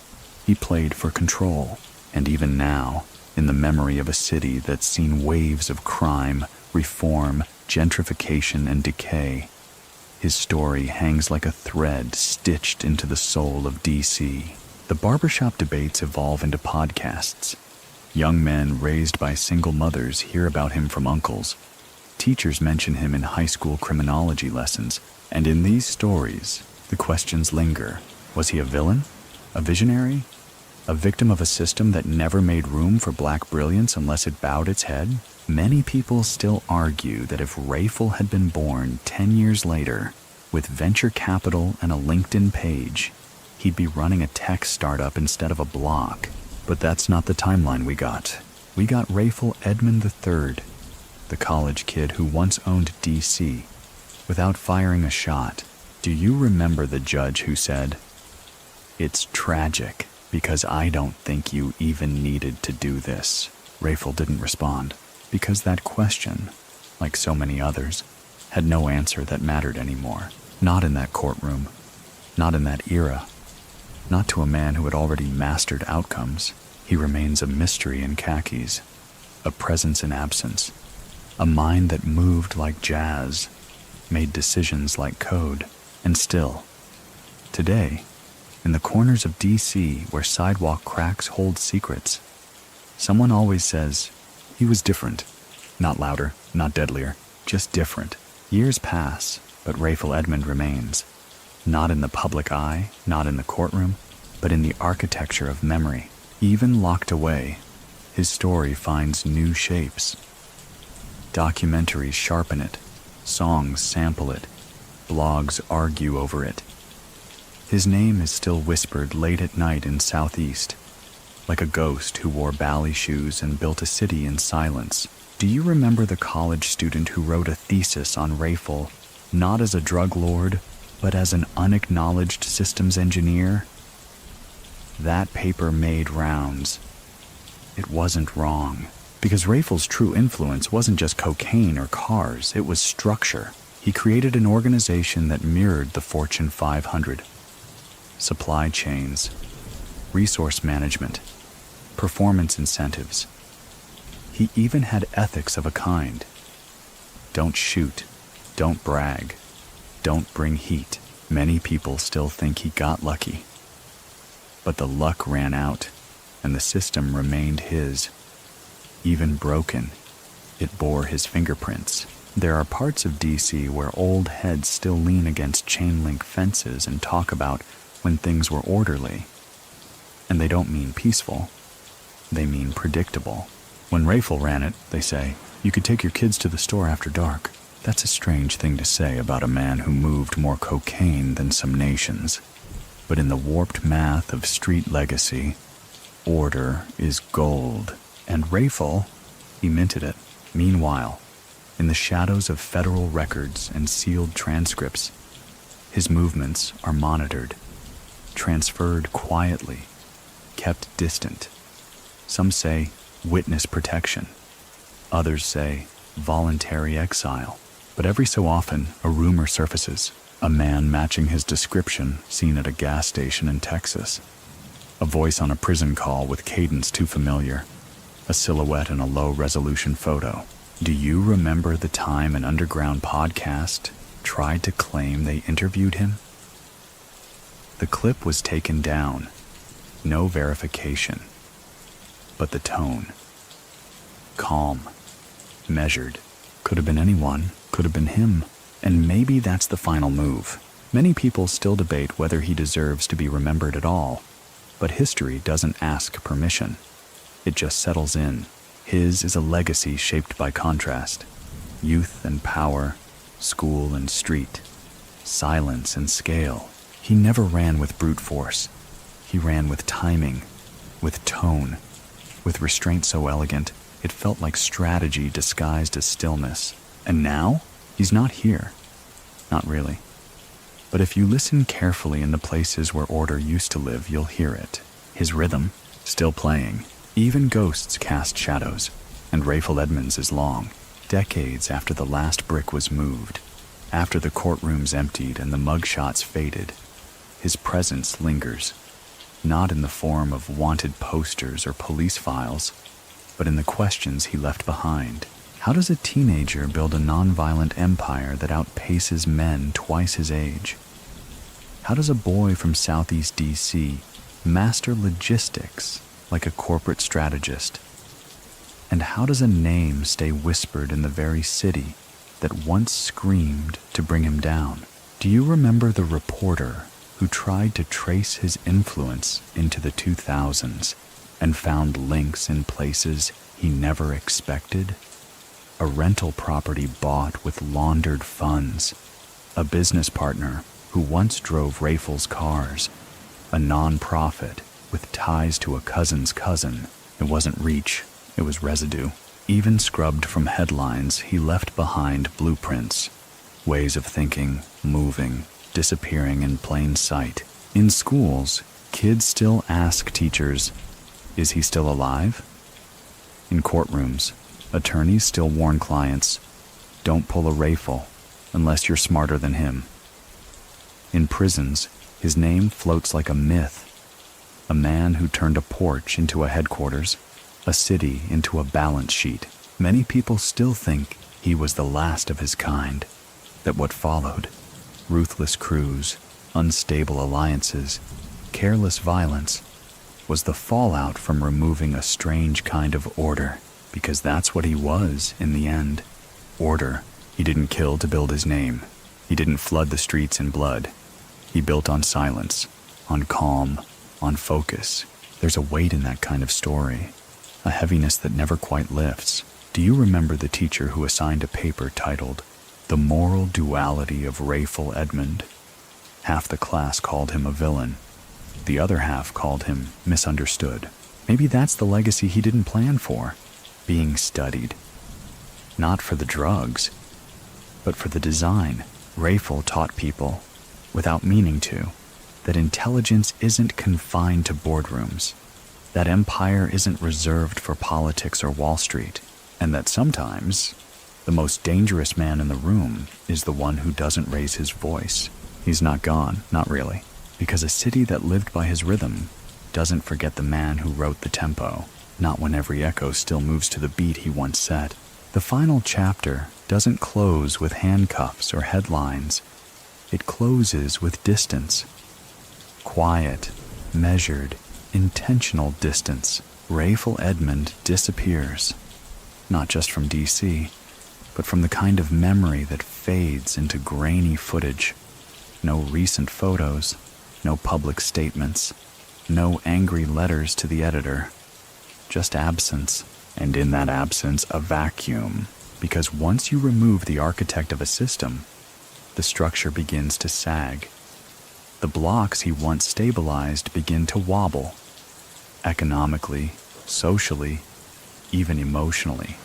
He played for control. And even now, in the memory of a city that's seen waves of crime, reform, gentrification, and decay, his story hangs like a thread stitched into the soul of D.C. The barbershop debates evolve into podcasts. Young men raised by single mothers hear about him from uncles. Teachers mention him in high school criminology lessons. And in these stories, the questions linger. Was he a villain? A visionary? A victim of a system that never made room for black brilliance unless it bowed its head? Many people still argue that if Rayful had been born 10 years later, with venture capital and a LinkedIn page, he'd be running a tech startup instead of a blog. But that's not the timeline we got. We got Rayful Edmond III, the college kid who once owned D.C., without firing a shot. Do you remember the judge who said, "It's tragic because I don't think you even needed to do this"? Rayful didn't respond because that question, like so many others, had no answer that mattered anymore. Not in that courtroom, not in that era, not to a man who had already mastered outcomes. He remains a mystery in khakis, a presence in absence, a mind that moved like jazz, made decisions like code. And still, today, in the corners of D.C. where sidewalk cracks hold secrets, someone always says, he was different. Not louder, not deadlier, just different. Years pass, but Rayful Edmond remains. Not in the public eye, not in the courtroom, but in the architecture of memory. Even locked away, his story finds new shapes. Documentaries sharpen it, songs sample it, blogs argue over it. His name is still whispered late at night in Southeast, like a ghost who wore bally shoes and built a city in silence. Do you remember the college student who wrote a thesis on Rayful, not as a drug lord, but as an unacknowledged systems engineer? That paper made rounds. It wasn't wrong. Because Rayful's true influence wasn't just cocaine or cars, it was structure. He created an organization that mirrored the Fortune 500. Supply chains, resource management, performance incentives. He even had ethics of a kind. Don't shoot, don't brag, don't bring heat. Many people still think he got lucky. But the luck ran out, and the system remained his. Even broken, it bore his fingerprints. There are parts of D.C. where old heads still lean against chain-link fences and talk about when things were orderly. And they don't mean peaceful. They mean predictable. When Rayful ran it, they say, you could take your kids to the store after dark. That's a strange thing to say about a man who moved more cocaine than some nations. But in the warped math of street legacy, order is gold. And Rayful, he minted it. Meanwhile, in the shadows of federal records and sealed transcripts. His movements are monitored, transferred quietly, kept distant. Some say witness protection. Others say voluntary exile. But every so often, a rumor surfaces, a man matching his description seen at a gas station in Texas. A voice on a prison call with cadence too familiar. A silhouette in a low-resolution photo. Do you remember the time an underground podcast tried to claim they interviewed him? The clip was taken down. No verification. But the tone. Calm. Measured. Could have been anyone. Could have been him. And maybe that's the final move. Many people still debate whether he deserves to be remembered at all. But history doesn't ask permission. It just settles in. His is a legacy shaped by contrast. Youth and power, school and street, silence and scale. He never ran with brute force. He ran with timing, with tone, with restraint so elegant, it felt like strategy disguised as stillness. And now, he's not here. Not really. But if you listen carefully in the places where order used to live, you'll hear it. His rhythm, still playing. Even ghosts cast shadows, and Rayful Edmonds is long, decades after the last brick was moved, after the courtrooms emptied and the mugshots faded. His presence lingers, not in the form of wanted posters or police files, but in the questions he left behind. How does a teenager build a nonviolent empire that outpaces men twice his age? How does a boy from Southeast D.C. master logistics like a corporate strategist? And how does a name stay whispered in the very city that once screamed to bring him down? Do you remember the reporter who tried to trace his influence into the 2000s and found links in places he never expected? A rental property bought with laundered funds, a business partner who once drove Rayful's cars, a non-profit with ties to a cousin's cousin. It wasn't reach, it was residue. Even scrubbed from headlines, he left behind blueprints, ways of thinking, moving, disappearing in plain sight. In schools, kids still ask teachers, "Is he still alive?" In courtrooms, attorneys still warn clients, "Don't pull a Rayful unless you're smarter than him." In prisons, his name floats like a myth. A man who turned a porch into a headquarters, a city into a balance sheet. Many people still think he was the last of his kind, that what followed, ruthless crews, unstable alliances, careless violence, was the fallout from removing a strange kind of order, because that's what he was in the end. Order. He didn't kill to build his name. He didn't flood the streets in blood. He built on silence, on calm, on focus. There's a weight in that kind of story, a heaviness that never quite lifts. Do you remember the teacher who assigned a paper titled "The Moral Duality of Rayful Edmond"? Half the class called him a villain. The other half called him misunderstood. Maybe that's the legacy he didn't plan for, being studied. Not for the drugs, but for the design. Rayful taught people, without meaning to, that intelligence isn't confined to boardrooms, that empire isn't reserved for politics or Wall Street, and that sometimes the most dangerous man in the room is the one who doesn't raise his voice. He's not gone, not really, because a city that lived by his rhythm doesn't forget the man who wrote the tempo, not when every echo still moves to the beat he once set. The final chapter doesn't close with handcuffs or headlines. It closes with distance. Quiet, measured, intentional distance. Rayful Edmond disappears, not just from D.C., but from the kind of memory that fades into grainy footage. No recent photos, no public statements, no angry letters to the editor, just absence. And in that absence, a vacuum, because once you remove the architect of a system, the structure begins to sag. The blocks he once stabilized begin to wobble, economically, socially, even emotionally.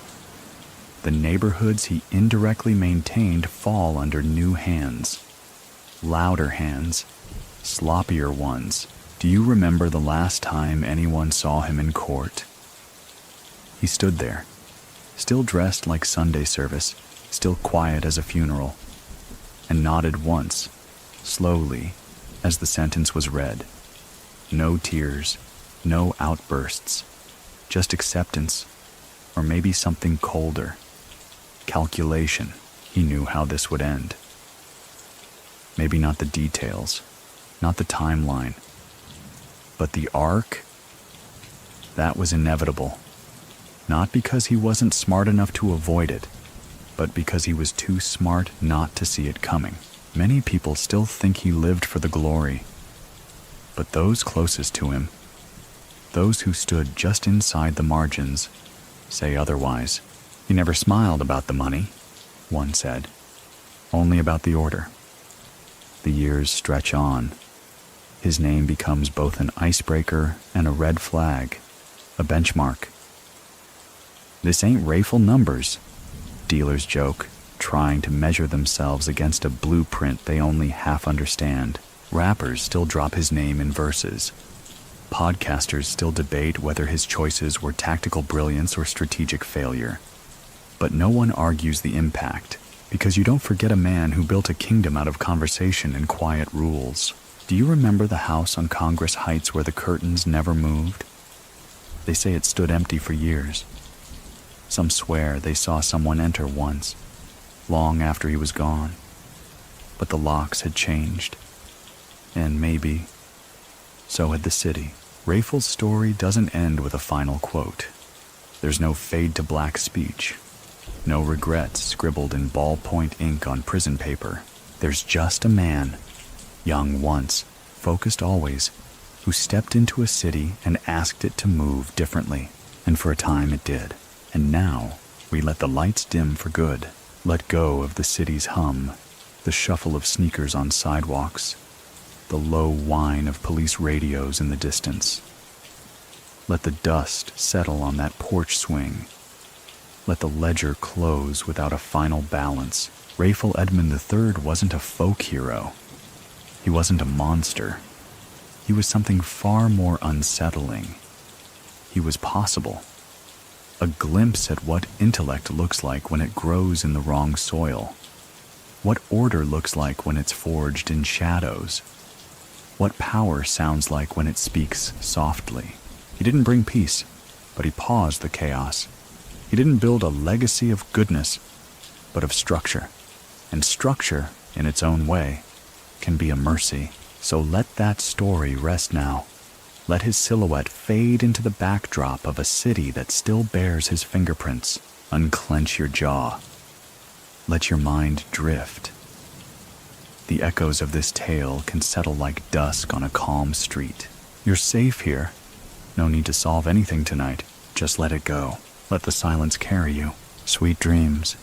The neighborhoods he indirectly maintained fall under new hands. Louder hands, sloppier ones. Do you remember the last time anyone saw him in court? He stood there, still dressed like Sunday service, still quiet as a funeral, and nodded once, slowly, as the sentence was read. No tears, no outbursts, just acceptance, or maybe something colder. Calculation. He knew how this would end. Maybe not the details, not the timeline, but the arc? That was inevitable. Not because he wasn't smart enough to avoid it, but because he was too smart not to see it coming. Many people still think he lived for the glory, but those closest to him, those who stood just inside the margins, say otherwise. He never smiled about the money, one said, only about the order. The years stretch on. His name becomes both an icebreaker and a red flag, a benchmark. This ain't Rayful numbers, dealers joke, trying to measure themselves against a blueprint they only half understand. Rappers still drop his name in verses. Podcasters still debate whether his choices were tactical brilliance or strategic failure. But no one argues the impact, because you don't forget a man who built a kingdom out of conversation and quiet rules. Do you remember the house on Congress Heights where the curtains never moved? They say it stood empty for years. Some swear they saw someone enter once, long after he was gone. But the locks had changed. And maybe, so had the city. Rayful's story doesn't end with a final quote. There's no fade to black speech. No regrets scribbled in ballpoint ink on prison paper. There's just a man, young once, focused always, who stepped into a city and asked it to move differently. And for a time it did. And now, we let the lights dim for good. Let go of the city's hum, the shuffle of sneakers on sidewalks, the low whine of police radios in the distance. Let the dust settle on that porch swing. Let the ledger close without a final balance. Rayful Edmond III wasn't a folk hero. He wasn't a monster. He was something far more unsettling. He was possible. A glimpse at what intellect looks like when it grows in the wrong soil. What order looks like when it's forged in shadows. What power sounds like when it speaks softly. He didn't bring peace, but he paused the chaos. He didn't build a legacy of goodness, but of structure. And structure, in its own way, can be a mercy. So let that story rest now. Let his silhouette fade into the backdrop of a city that still bears his fingerprints. Unclench your jaw. Let your mind drift. The echoes of this tale can settle like dusk on a calm street. You're safe here. No need to solve anything tonight. Just let it go. Let the silence carry you. Sweet dreams.